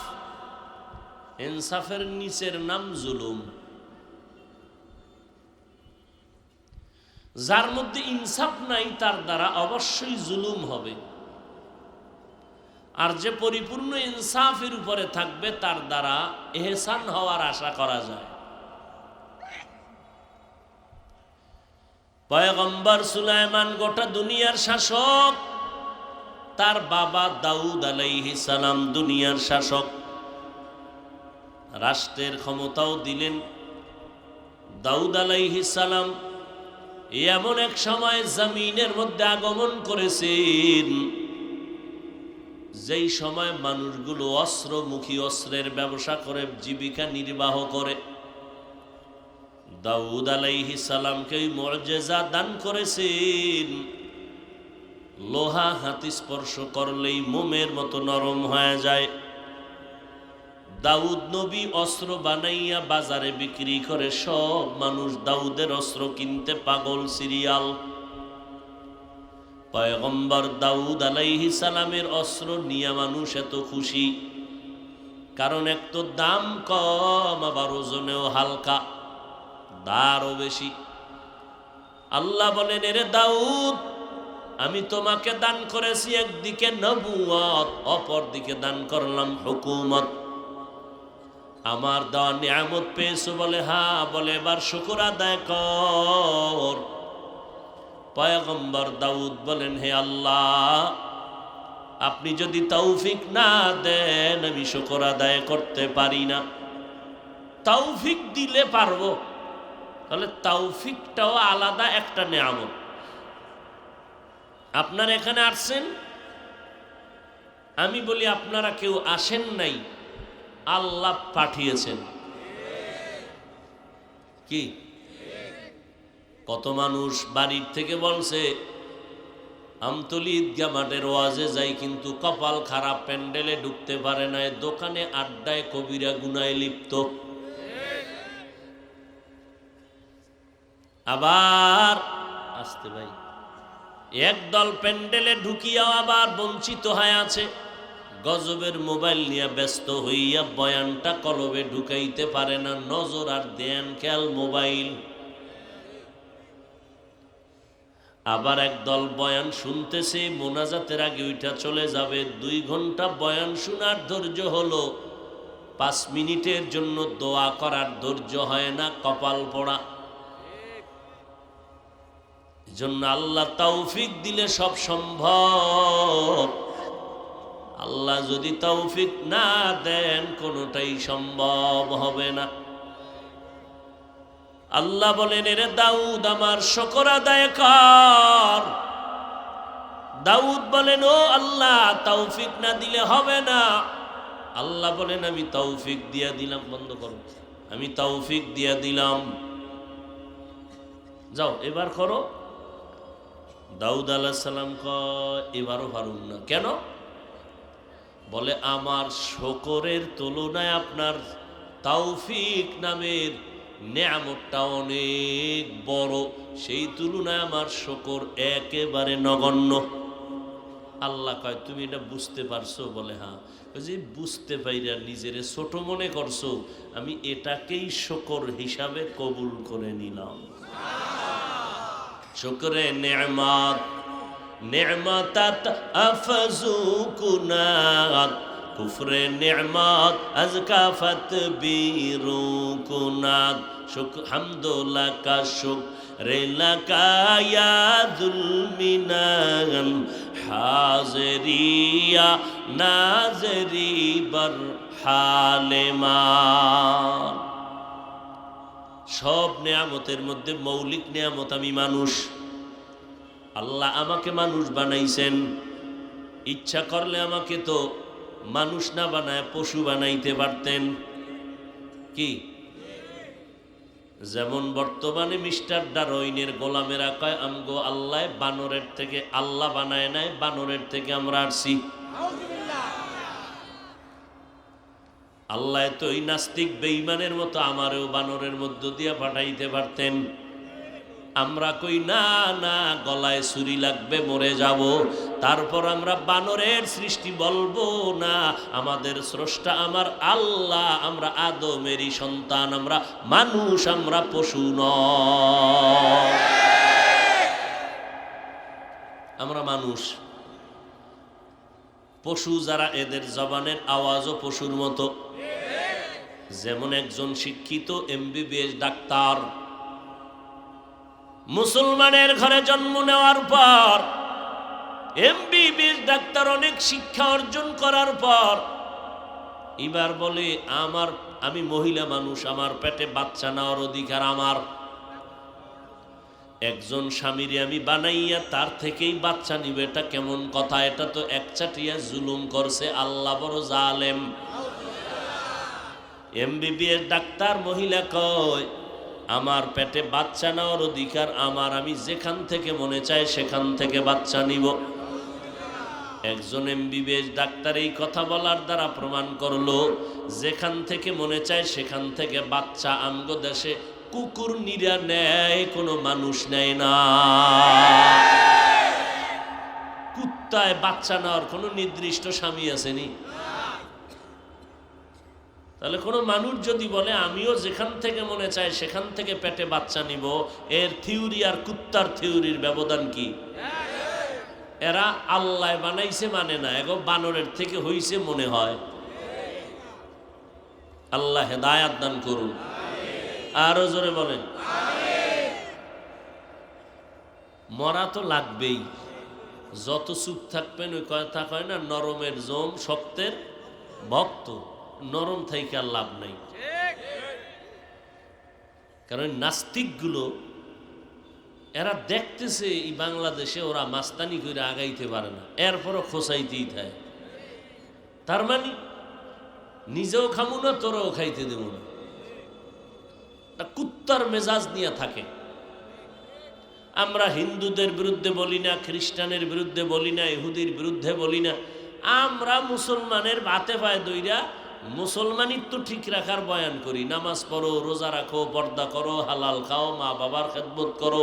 ইনসাফের নিচের নাম জুলুম। যার মধ্যে ইনসাফ নাই তার দ্বারা অবশ্যই জুলুম হবে, আর যে পরিপূর্ণ ইনসাফের উপরে থাকবে তার দ্বারা ইহসান হওয়ার আশা করা যায়। পয়গম্বর সুলাইমান গোটা দুনিয়ার শাসক, তার বাবা দাউদ আলাইহিস সালাম দুনিয়ার শাসক। রাষ্ট্রের ক্ষমতাও দিলেন দাউদ আলাইহিস সালাম। এমন এক সময় জমিনের মধ্যে আগমন করেছেন যেই সময় মানুষগুলো অস্ত্রমুখী, অস্ত্রের ব্যবসা করে জীবিকা নির্বাহ করে। দাউদ আলাইহিস সালামকে মুআজিজা দান করেছেন, লোহা হাতি স্পর্শ করলেই মোমের মতো নরম হয়ে যায়। দাউদ নবী অস্ত্র বানাইয়া বাজারে বিক্রি করে, সব মানুষ দাউদের অস্ত্র কিনতে পাগল, সিরিয়াল। পয়গম্বর দাউদ আলাইহিস সালামের অস্ত্র নিয়ে মানুষ এত খুশি, কারণ এক তো দাম কম, আবার ওজনেও হালকা, দারও বেশি। আল্লাহ বলেন, এরে দাউদ, আমি তোমাকে দান করেছি একদিকে নবুয়ত, অপর দিকে দান করলাম হুকুমত। আমার দেওয়া নিয়ামত পেয়েছো? বলে হ্যাঁ। বলে এবার শুকর আদায় কর। পয়গম্বর দাউদ বলেন, হে আল্লাহ, আপনি যদি তৌফিক না দেন আমি শুকর আদায় করতে পারি না। তৌফিক দিলে পারবো, তাহলে তৌফিকটাও আলাদা একটা নিয়ামত। আপনারা এখানে আসছেন, আমি বলি আপনারা কেউ আসেন নাই, আল্লাহ পাঠিয়েছেন। কি কত মানুষ বাড়ির থেকে বলছে আমতলী ঈদগাহ মাঠের ওয়াজে যাই, কিন্তু কপাল খারাপ, প্যান্ডেলে ঢুকতে পারে না, দোকানে আড্ডায় কবিরা গুনায় লিপ্ত। আবার আসতে ভাই একদল প্যান্ডেলে ঢুকিয়াও আবার বঞ্চিত হয়ে আছে, গজবের মোবাইল নিয়ে ব্যস্ত হইয়া বয়ানটা কলবে ঢুকাইতে পারে না, নজর আর ধ্যান খেয়াল মোবাইল। আবার একদল বয়ান শুনতেছে, মোনাজাতের আগে ওইটা চলে যাবে। 2 ঘন্টা বয়ান শোনার ধৈর্য হলো, 5 মিনিটের জন্য দোয়া করার ধৈর্য হয় না, কপাল পোড়া। এজন্য আল্লাহ তৌফিক দিলে সব সম্ভব, আল্লাহ যদি তৌফিক না দেন কোনোটাই সম্ভব হবে না। আল্লাহ বলেন, এরে দাউদ আমার শুকর আদায় কর। দাউদ বলেন, ও আল্লাহ, তৌফিক না দিলে হবে না। আল্লাহ বলেন, আমি তৌফিক দিয়া দিলাম। বন্ধ করো, আমি তৌফিক দিয়া দিলাম, যাও এবার করো। দাউদ আলাইহিস সালাম কয়, এবারও পারুম না। কেন? বলে আমার শুকরের তুলনায় আপনার তৌফিক নামের নিয়ামতটা অনেক বড়, সেই তুলনায় আমার শুকর একেবারে নগণ্য। আল্লাহ কয়, তুমি এটা বুঝতে পারছো? বলে হ্যাঁ। যে বুঝতে পাইরা নিজেরে ছোট মনে করছো, আমি এটাকেই শুকর হিসাবে কবুল করে নিলাম। শুকরে নিয়ামত, নিয়ামতাত আফজু কুনাত, কুফরে নিয়ামত আজকা ফাতবিরু কুনাত। হামদুল্লাকা শুকরে লাকা ইয়া যুলমিনান, হাজিরিয়া নাজরি বর হালেমান। সব নিয়ামতের মধ্যে মৌলিক নিয়ামত আমি মানুষ। আল্লাহ আমাকে মানুষ বানাইছেন, ইচ্ছা করলে আমাকে তো মানুষ না বানায় পশু বানাইতে পারতেন। কি যেমন বর্তমানে মিস্টার ডারউইনের গোলামেরা কয় আমগো আল্লাহ বানরের থেকে আল্লাহ বানায় নাই, বানরের থেকে আমরা আসছি। আল্লাহ তো ওই নাস্তিক বেঈমানের মতো আমারও বানরের মধ্য দিয়ে পাঠাইতে পারতেন। আমরা কই না না, গলায় ছুরি লাগবে, মরে যাব, তারপর আমরা বানরের সৃষ্টি বলবো না। আমাদের স্রষ্টা আমার আল্লাহ, আমরা আদমেরই সন্তান, আমরা মানুষ, আমরা পশু নয়, আমরা মানুষ। পশু যারা, এদের জবানের আওয়াজও পশুর মতো। যেমন একজন শিক্ষিত এমবিবিএস ডাক্তার মুসলমানের ঘরে জন্ম নেওয়ার পর, এমবিবিএস ডাক্তার অনেক শিক্ষা অর্জন করার পর এবার বলে আমি মহিলা মানুষ, আমার পেটে বাচ্চা নেওয়ার অধিকার আমার। একজন স্বামীরে আমি বানাইয়া তার থেকেই বাচ্চা নিবে, এটা কেমন কথা? এটা তো একচাটিয়া জুলুম করছে আল্লাহ, বড় জালেম। এমবিবিএস ডাক্তার মহিলা কয় আমার পেটে বাচ্চা নেওয়ার অধিকার আমার, আমি যেখান থেকে মনে চায় সেখান থেকে বাচ্চা নিব। একজন এমবিবিএস ডাক্তার এই কথা বলার দ্বারা প্রমাণ করলো যেখান থেকে মনে চায় সেখান থেকে বাচ্চা আমগো দেশে কুকুর নিরা নেয়, কোনো মানুষ নেয় না। কুত্তায় বাচ্চা নেওয়ার কোনো নির্দিষ্ট স্বামী আসেনি। তাহলে কোনো মানুষ যদি বলে আমিও যেখান থেকে মনে চায় সেখান থেকে পেটে বাচ্চা নিব, এর থিওরি আর কুত্তার থিওরির ব্যবধান কি? এরা আল্লাহ বানাইছে মানে না, এগো বানরের থেকে হইছে মনে হয়। আল্লাহ হেদায়াত দান করুন। আরো জোরে বলেন। মরা তো লাগবেই, যত চুপ থাকবেন ওই কথা কয় না, নরমের জম শক্তের ভক্ত। নরম থেকে আর লাভ নাই, কারণ নাস্তিকগুলো এরা দেখতেছে এই বাংলাদেশে ওরা মাস্তানি করে আগাইতে পারে না, এরপরও খোঁচাইতেই থাকে। তার মানে নিজেও খামু না, তোরাও খাইতে দেব না। কুত্তার মেজাজ নিয়ে থাকে। আমরা হিন্দুদের বিরুদ্ধে বলি না, খ্রিস্টানের বিরুদ্ধে বলি না, ইহুদির বিরুদ্ধে বলি না, আমরা মুসলমানের বাতে পায় দইরা মুসলমানিত্ব ঠিক রাখার বয়ান করি। নামাজ পড়ো, রোজা রাখো, পর্দা করো, হালাল খাও, মা বাবার খেদমত করো,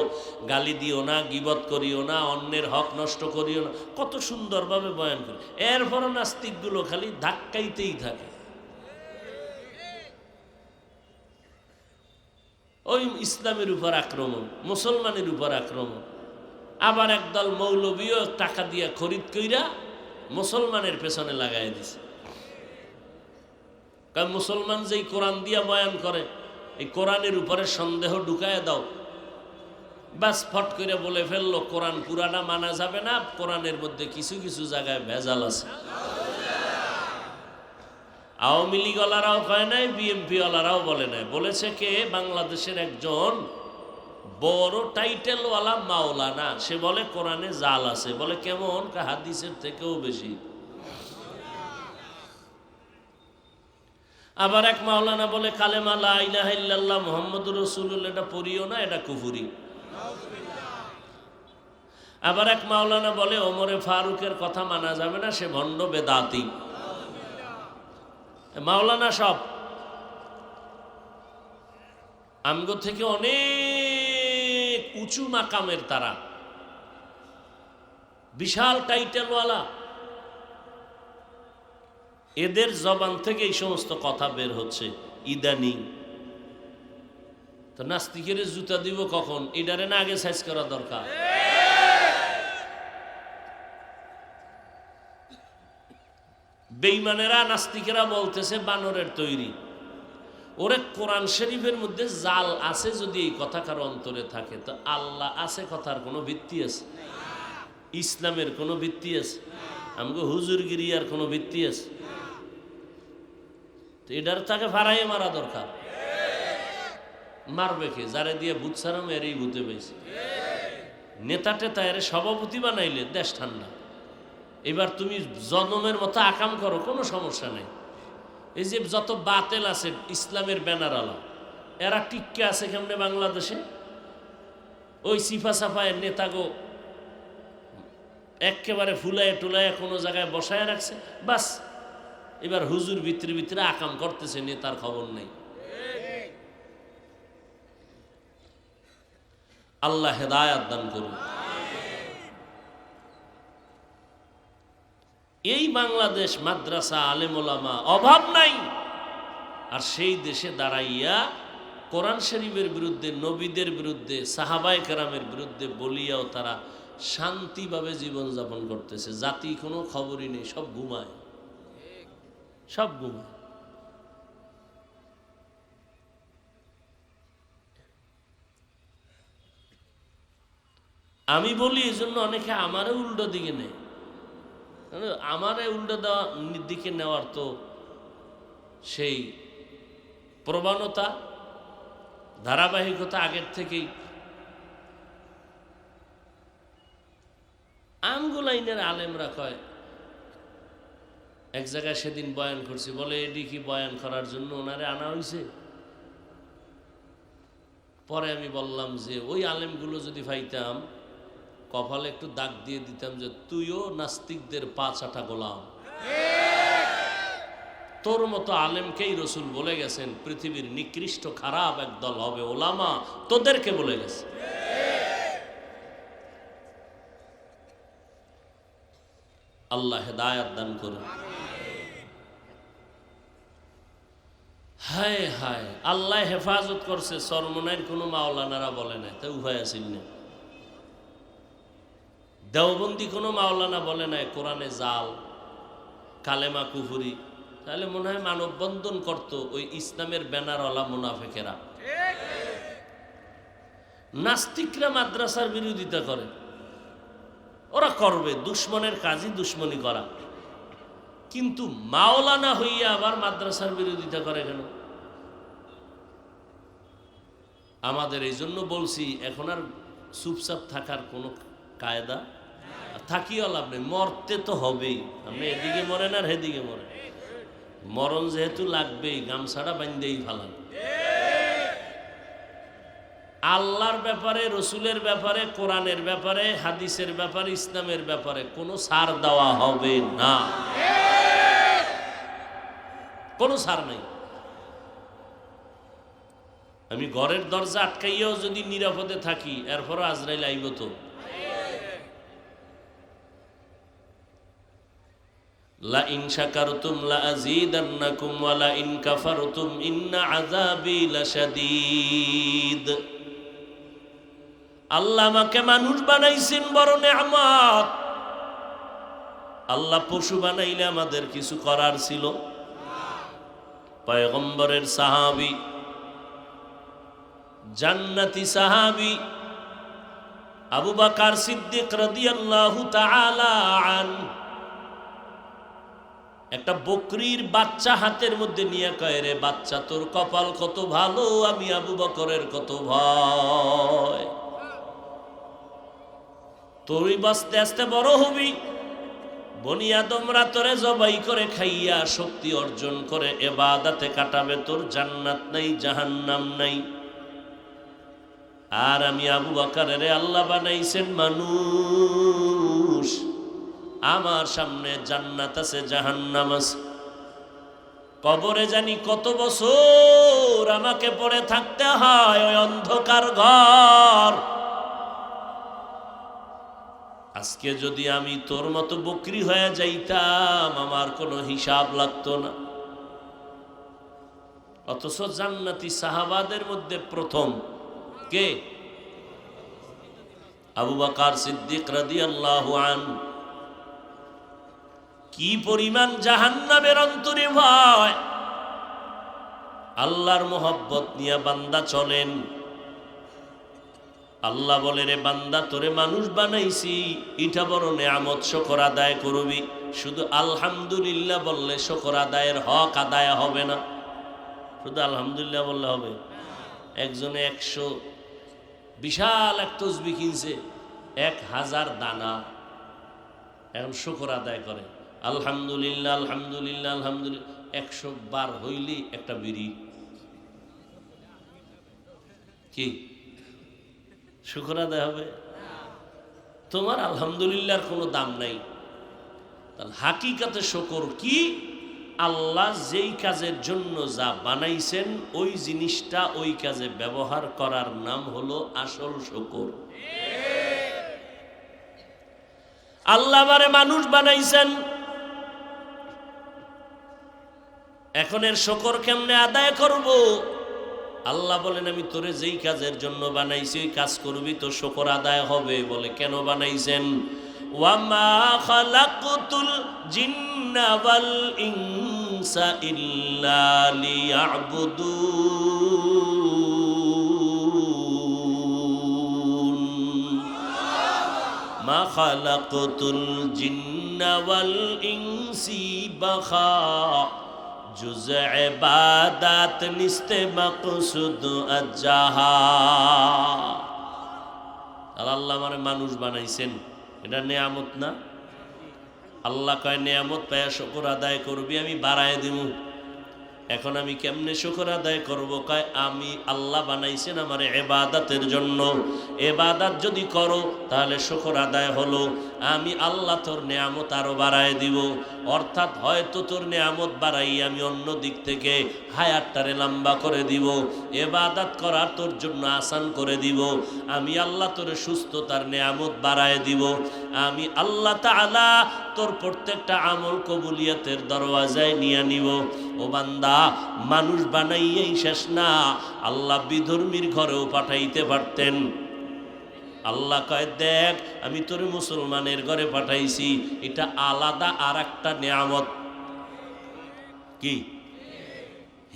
গালি দিও না, গীবত করিও না, অন্যের হক নষ্ট করিও না, কত সুন্দরভাবে বয়ান করি। এরপরও নাস্তিকগুলো খালি ধাক্কাইতেই থাকে। ওই ইসলামের উপর আক্রমণ, মুসলমানের উপর আক্রমণ। আবার একদল মৌলবীও টাকা দিয়া খরিদ কইরা মুসলমানের পেছনে লাগাই দিছে। কারণ মুসলমান যেই কোরআন দিয়া বয়ান করে, এই কোরআনের উপরে সন্দেহ ঢুকায় দাও, বাস ফট করে বলে ফেললো কোরআন পুরাটা মানা যাবে না, কোরআনের মধ্যে কিছু কিছু জায়গায় ভেজাল আছে। আওয়ামী লীগ ওয়ালারাও কয় নাই, বিএনপি ওয়ালারাও বলে নাই, বলেছে কে? বাংলাদেশের একজন বড় টাইটেলওয়ালা মাওলানা, সে বলে কোরআনে জাল আছে। বলে কেমন? হাদিসের থেকেও বেশি। আবার এক মাওলানা বলে কালেমা লা ইলাহা ইল্লাল্লাহ মুহাম্মাদুর রাসূলুল্লাহ এটা পড়িও না, এটা কুফরি। আবার এক মাওলানা বলে ওমরে ফারুকের কথা মানা যাবে না, সে ভণ্ড বেদাতি। মাওলানা সব আমগো থেকে অনেক উঁচু মাকামের, তারা বিশাল টাইটেলওয়ালা। এদের জবান থেকে এই সমস্ত কথা বের হচ্ছে ইদানিং। তো নাস্তিকের জুতা দিব কখন? এটারে না আগে সাইজ করা দরকার। বেঈমানেরা, নাস্তিকেরা বলতেছে বানরের তৈরি। ওরে কোরআন শরীফের মধ্যে জাল আছে যদি এই কথা কারো অন্তরে থাকে, তো আল্লাহ আছে কথার কোনো ভিত্তি আছে? ইসলামের কোনো ভিত্তি আছে? আমাকে হুজুরগিরি আর কোনো ভিত্তি আছে? তো এটার তাকে ফারাইয়ে মারা দরকার। মারবে কে? যারে দিয়ে ভূত ছাড়া মেরেই ভূতে পেয়েছে। নেতা টেতা এর সভাপতি বানাইলে দেশ ঠান্ডা। এবার তুমি জনমের মতো আকাম করো, কোনো সমস্যা নেই। এই যে যত বাতেল আছে ইসলামের ব্যানার আলা, এরা টিক্কে আছে কেমনে বাংলাদেশে? ওই সিফা সাফায়ের নেতাগো একেবারে ফুলায় টুলায় কোনো জায়গায় বসায় রাখছে, বাস এবার হুজুর ভিতরে ভিতরে আকাম করতেছে, নেতার খবর নেই। আল্লাহ হেদায়াত দান করুন। এই বাংলাদেশ মাদ্রাসা আলেম ওলামা অভাব নাই, আর সেই দেশে দাঁড়াইয়া কোরআন শরীফের বিরুদ্ধে, নবীদের বিরুদ্ধে, সাহাবায়ে কেরামের বিরুদ্ধে বলিয়াও তারা শান্তিভাবে জীবনযাপন করতেছে। জাতি কোনো খবরই নেই, সব ঘুমায়, সব ঘুমায়। আমি বলি এই জন্য অনেকে আমারও উল্টো দিকে নেয়। আমারে উল্টো দেওয়া দিকে নেওয়ার তো সেই প্রবণতা, ধারাবাহিকতা আগের থেকেই। আঙ্গুলাইনের আলেমরা কয়, এক জায়গায় সেদিন বয়ান করছি, বলে এটি কি বয়ান করার জন্য ওনারে আনা হয়েছে? পরে আমি বললাম যে ওই আলেমগুলো যদি পাইতাম কপালে একটু দাগ দিয়ে দিতাম যে তুইও নাস্তিকদের পা চাটা গোলাম। তোর মতো আলেমকেই রসুল বলে গেছেন পৃথিবীর নিকৃষ্ট খারাপ একদল হবে ওলামা, তোদেরকে বলে গেছে। আল্লাহ হেদায়াত দান করুন। হায় হায়, আল্লাহ হেফাজত করছে। সরমনাইর কোনো মাওলানারা বলে নাই, তাই উভয় আসিল না। দেওবন্দি কোনো মাওলানা বলে নাই কোরআনে জাল, কালেমা কুফুরি। তাহলে মনে হয় মানববন্ধন করত ওই ইসলামের ব্যানারওয়ালা মুনাফেকেরা। নাস্তিকরা মাদ্রাসার বিরোধিতা করে, ওরা করবে, দুশ্মনের কাজই দুশ্মনী করা। কিন্তু মাওলানা হইয়া আবার মাদ্রাসার বিরোধিতা করে কেন? আমাদের এই জন্য বলছি, এখন আর চুপচাপ থাকার কোনো কায়দা থাকিও লাভ নেই, মরতে তো হবেই। আপনি এদিকে মরেন আর হেদিকে মরেন, মরণ যেহেতু লাগবেই, গামছাড়া বান্ধেই ফালান। আল্লাহর ব্যাপারে, রসুলের ব্যাপারে, কোরআনের ব্যাপারে, হাদিসের ব্যাপারে, ইসলামের ব্যাপারে কোনো ছাড় দেওয়া হবে না, কোনো ছাড় নাই। আমি ঘরের দরজা আটকাইয়াও যদি নিরাপদে থাকি, এরপরও আজরাইল আইব তো। লা ইন শাকারতুম লা আযীদান্নাকুম ওয়া লা ইন কাফারতুম ইন্না আযাবি লাশাদীদ। আল্লাহ আমাকে মানুষ বানাইছেন, বড় নেয়ামত। আল্লাহ পশু বানাইলে আমাদের কিছু করার ছিল? পয়গম্বরের সাহাবী, জান্নাতি সাহাবী আবু বকর সিদ্দিক রাদিয়াল্লাহু তাআলা আনহু একটা বকরির বাচ্চা হাতের মধ্যে নিয়ে কয়, রে বাচ্চা, তোর কপাল কত ভালো, আমি আবু বকরের কত ভয়। তুই বাঁচতে আস্তে বড় হবি, বনি আদমরা তোরে জবাই করে খাইয়া শক্তি অর্জন করে ইবাদতে কাটাবে, তোর জান্নাত নাই, জাহান্নাম নাই। আর আমি আবু বকরের আল্লাহ বানাইছেন মানুষ, আমার সামনে জান্নাত আছে, জাহান্নাম আছে। কবরে জানি কত বছর আমাকে পড়ে থাকতে হয় ওই অন্ধকার ঘর। আজকে যদি আমি তোর মতো বকরি হয়ে যাইতাম, আমার কোনো হিসাব লাগতো না। অথচ জান্নাতি সাহাবাদের মধ্যে প্রথম কে? আবু বকর সিদ্দিক রাদিয়াল্লাহু আনহু। কি পরিমাণ জাহান্নামের অন্তরে ভয়! আল্লাহর মোহব্বত নিয়ে বান্দা চলেন। আল্লাহ বলে, রে বান্দা, তোরে মানুষ বানাইছি, এটা বড় নেয়ামত, শুকর আদায় করবি। শুধু আলহামদুলিল্লাহ বললে শুকর আদায়ের হক আদায় হবে না, শুধু আলহামদুলিল্লাহ বললে হবে। একজনে 100 বিশাল এক তসবিহ কিনছে, 1000 দানা, এখন শুকর আদায় করে আলহামদুলিল্লাহ আলহামদুলিল্লাহ আলহামদুলিল্লাহ। 100 বার হইলি একটা বিড়ি। কি শুকর আদায় হবে? তোমার আলহামদুলিল্লাহর কোনো দাম নাই। তাহলে হাকিকাতে শুকর কি? আল্লাহ যেই কাজের জন্য যা বানাইছেন ওই জিনিসটা ওই কাজে ব্যবহার করার নাম হলো আসল শুকর। আল্লাহ আমারে মানুষ বানাইছেন, এখন এর শুকর কেমনে আদায় করব? আল্লাহ বলেন আমি তোরে যেই কাজের জন্য বানাইছি ওই কাজ করবি তো শুকর আদায় হবে। বলে কেন বানাইছেন? ওয়ামা খালাকতুল জিন্না ওয়াল ইনসা ইল্লা লিয়াবুদুন। মা খালাকতুল জিন্না ওয়াল ইনসি বাখা জুজ ইবাদাত নিস্তে মাকসুদ আজাহা। আল্লাহ মানে মানুষ বানাইছেন, এটা নেয়ামত না? আল্লাহ কয় নেয়ামত পায়া শুকর আদায় করবি, আমি বাড়ায় দিব। এখন আমি কেমনে শুকর আদায় করব? কয় আমি আল্লাহ বানাইছেন আমার ইবাদতের জন্য। ইবাদত যদি করো তাহলে শুকর আদায় হলো। আমি আল্লাহ তোর নেয়ামত আরো বাড়ায় দিব। অর্থাৎ হয়তো তোর নেয়ামত বাড়াই আমি অন্য দিক থেকে হায়াতটারে লম্বা করে দিব, ইবাদত করা তোর জন্য আসান করে দিব। আমি আল্লাহ তোর সুস্থতার নেয়ামত বাড়ায় দিব। আমি আল্লাহ তাআলা তোর প্রত্যেকটা আমল কবুলিয়তের দরওয়াজায় নিয়ে নিব। ও বান্দা, মানুষ বানাইয়েই শেষ না, আল্লাহ বিধর্মীর ঘরেও পাঠাইতে পারতেন। আল্লাহ কয় দেখ আমি তোরে মুসলমানের ঘরে পাঠাইছি, এটা আলাদা আর একটা নেয়ামত। কি?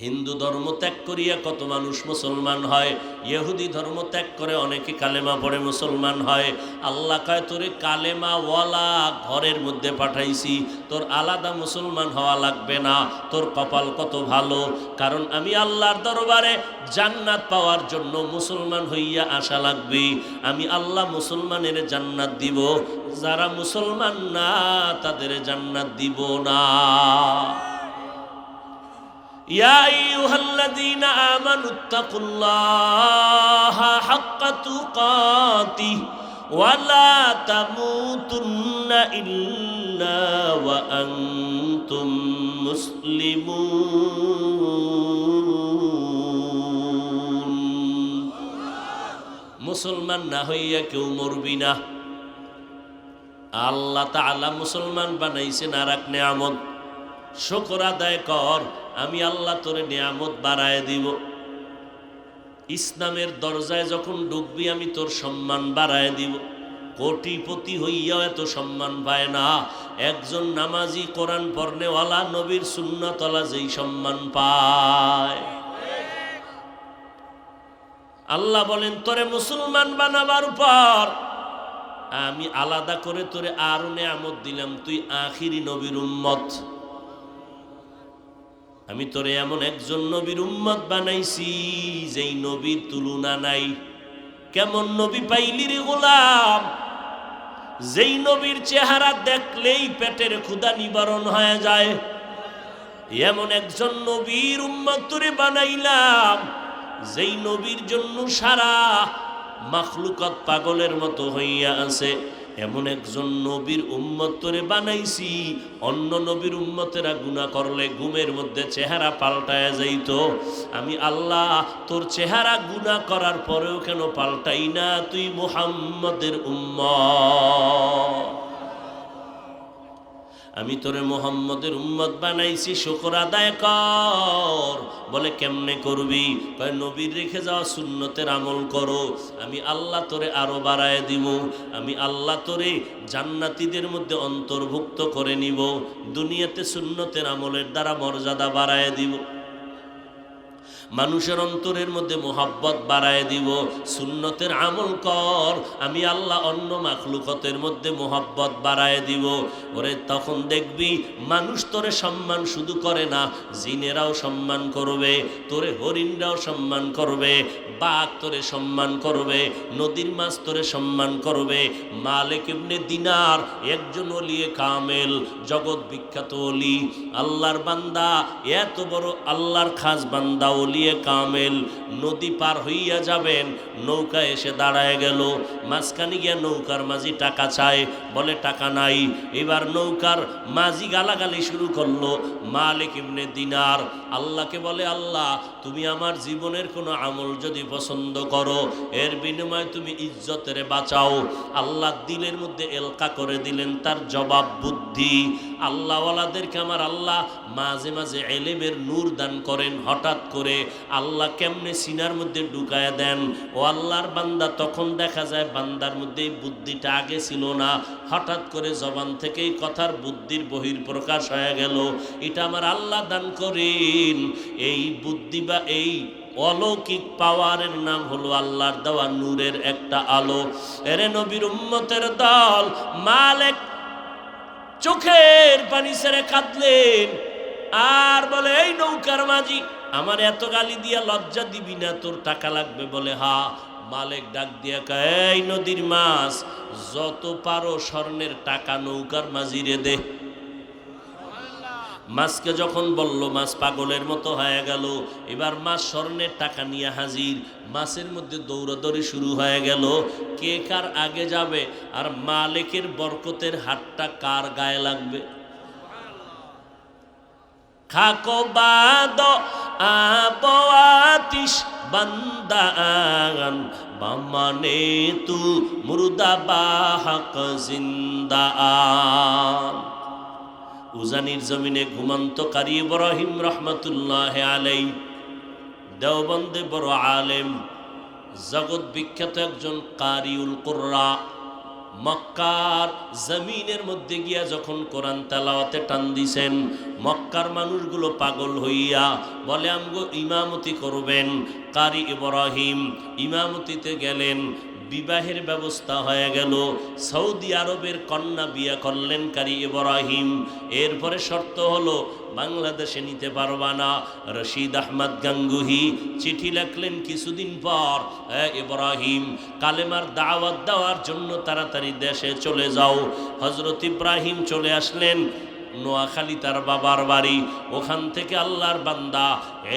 হিন্দু ধর্ম ত্যাগ করিয়া কত মানুষ মুসলমান হয়, ইহুদি ধর্ম ত্যাগ করে অনেকে কালেমা পড়ে মুসলমান হয়। আল্লাহ কয় তোরে কালেমা ওয়ালা ঘরের মধ্যে পাঠাইছি, তোর আলাদা মুসলমান হওয়া লাগবে না। তোর কপাল কত ভালো, কারণ আমি আল্লাহর দরবারে জান্নাত পাওয়ার জন্য মুসলমান হইয়া আসা লাগবে। আমি আল্লাহ মুসলমানের জান্নাত দিব, যারা মুসলমান না তাদের জান্নাত দিব না। ইয়া আইয়ুহাল্লাযীনা আমানুত্তাকুল্লাহা হাক্কা তুকাতিহি ওয়া লা তামুতুন্না ইল্লা ওয়া আনতুম মুসলিমুন। মুসলমান না হইয়া কেউ মরবি না। আল্লাহ তাআলা মুসলমান বানাইছেন আর এক নেয়ামত। শুকর আদায় কর, আমি আল্লাহ তোরে নেয়ামত বাড়ায় দিব। ইসলামের দরজায় যখন ঢুকবি আমি তোর সম্মান বাড়ায় দিব। কোটিপতি হইয়াও এত সম্মান পায় না একজন নামাজি কোরআন পড়নেওয়ালা নবীর সুন্নাতওয়ালা যেই সম্মান পায়। আল্লাহ বলেন তোরে মুসলমান বানাবার পর আমি আলাদা করে তোরে আরো নেয়ামত দিলাম, তুই আখিরি নবীর উম্মত। আমি তোরে এমন একজন নবীর উম্মত বানাইছি যেই নবীর তুলনা নাই। কেমন নবী পাইলি রে গোলাম? যেই নবীর চেহারা দেখলেই পেটের ক্ষুধা নিবারণ হয়ে যায়, এমন একজন নবীর উম্মত তোরে বানাইলাম যেই নবীর জন্য সারা মাখলুকাত পাগলের মতো হইয়া আছে। এমন একজন নবীর উম্মত তোরে বানাইছি, অন্য নবীর উম্মতেরা গুনাহ করলে ঘুমের মধ্যে চেহারা পাল্টায়া যাইত। আমি আল্লাহ তোর চেহারা গুনাহ করার পরেও কেন পাল্টাই না? তুই মুহাম্মদের উম্মত। আমি তোরে মুহাম্মদের উম্মত বানাইছি, শুকর আদায় কর। বলে কেমনে করবি? কয় নবীর রেখে যাওয়া সুন্নতের আমল করো, আমি আল্লাহ তোরে আরো বাড়ায় দিব। আমি আল্লাহ তোরে জান্নাতীদের মধ্যে অন্তর্ভুক্ত করে নিব। দুনিয়াতে সুন্নতের আমলের দ্বারা মর্যাদা বাড়ায় দিব, মানুষের অন্তরের মধ্যে মোহাব্বত বাড়ায় দিব। সুন্নতের আমল কর, আমি আল্লাহ অন্য মাখলুকতের মধ্যে মোহাব্বত বাড়ায় দিব। ওরে তখন দেখবি মানুষ তোরে সম্মান শুধু করে না, জিনেরাও সম্মান করবে, তোরে হরিণরাও সম্মান করবে, বাঘ তোরে সম্মান করবে, নদীর মাছ তোরে সম্মান করবে। মালিক ইবনে দিনার একজন ওলিয়ে কামেল, জগৎ বিখ্যাত ওলি, আল্লাহর বান্দা, এত বড় আল্লাহর খাস বান্দা ওলি দিয়ে কামেল নদী পার হইয়া যাবেন, নৌকা এসে দাঁড়ায় গেল। মাঝখানে গিয়া নৌকার মাঝি টাকা চায়, বলে টাকা নাই। এবার নৌকার মাঝি গালাগালি শুরু করলো। মালিক ইবনে দিনার আল্লাহকে বলে, আল্লাহ তুমি আমার জীবনের কোনো আমল যদি পছন্দ করো, এর বিনিময়ে তুমি ইজ্জতের বাঁচাও। আল্লাহ দিলের মধ্যে এলকা করে দিলেন তার জবাব বুদ্ধি। আল্লাহওয়ালাদেরকে আমার আল্লাহ মাঝে মাঝে এলেমের নূর দান করেন। হঠাৎ করে আল্লাহ কেমনে সিনার মধ্যে ঢুকায় দেন। ও আল্লাহর বান্দা, তখন দেখা যায় বান্দার মধ্যে এই বুদ্ধিটা আগে ছিল না, হঠাৎ করে জবান থেকেই কথার বুদ্ধির বহির প্রকাশ হয়ে গেল। এটা আমার আল্লাহ দান করেন। এই বুদ্ধি বা এই অলৌকিক পাওয়ারের নাম হলো আল্লাহর দেওয়া নূরের একটা আলো। এরে নবীর উম্মতের দল, মালিক চোখের পানি ছেড়ে কাঁদলেন আর বলে, এই নৌকার মাঝি আমার এত গালি দিয়া লজ্জা দিবি না, তোর টাকা লাগবে? বলে হা। মালিক ডাক দিয়া কয়, এই নদীর মাছ, যত পারো স্বর্ণের টাকা নৌকার মাঝিরে দে। মাছকে যখন বলল, মাছ পাগলের মতো হয়ে গেল। এবার মাছ স্বর্ণের টাকা নিয়ে হাজির। মাছের মধ্যে দৌড়াদৌড়ি শুরু হয়ে গেল, কে কার আগে যাবে আর মালিকের বরকতের হাতটা কার গায়ে লাগবে। খাকো বাদ আবআতিশ বান্দান বামানে তু মুর্দা বাহক জিন্দান। উজানির জমিনে ঘুমন্ত কারি ইব্রাহিম রহমতুল্লাহ আলাই, দেওবন্দে বড় আলেম, জগৎ বিখ্যাত একজন কারিউল কুররা। মক্কার জমিনের মধ্যে গিয়া যখন কোরআন তেলাওয়াতে টান দিছেন, মক্কার মানুষগুলো পাগল হইয়া বলে, আমগো ইমামতি করবেন। কারি ইব্রাহিম ইমামতিতে গেলেন, বিবাহের ব্যবস্থা হয়ে গেল। সৌদি আরবের কন্যা বিয়ে করলেন কারি ইব্রাহিম। এরপরে শর্ত হলো, বাংলাদেশে নিতে পারবা না। রশিদ আহমদ গাঙ্গুহি চিঠি লিখলেন কিছুদিন পর, ইব্রাহিম কালেমার দাওয়াত দেওয়ার জন্য তাড়াতাড়ি দেশে চলে যাও। হযরত ইব্রাহিম চলে আসলেন নোয়াখালী, তার বাবার বাড়ি। ওখান থেকে আল্লাহর বান্দা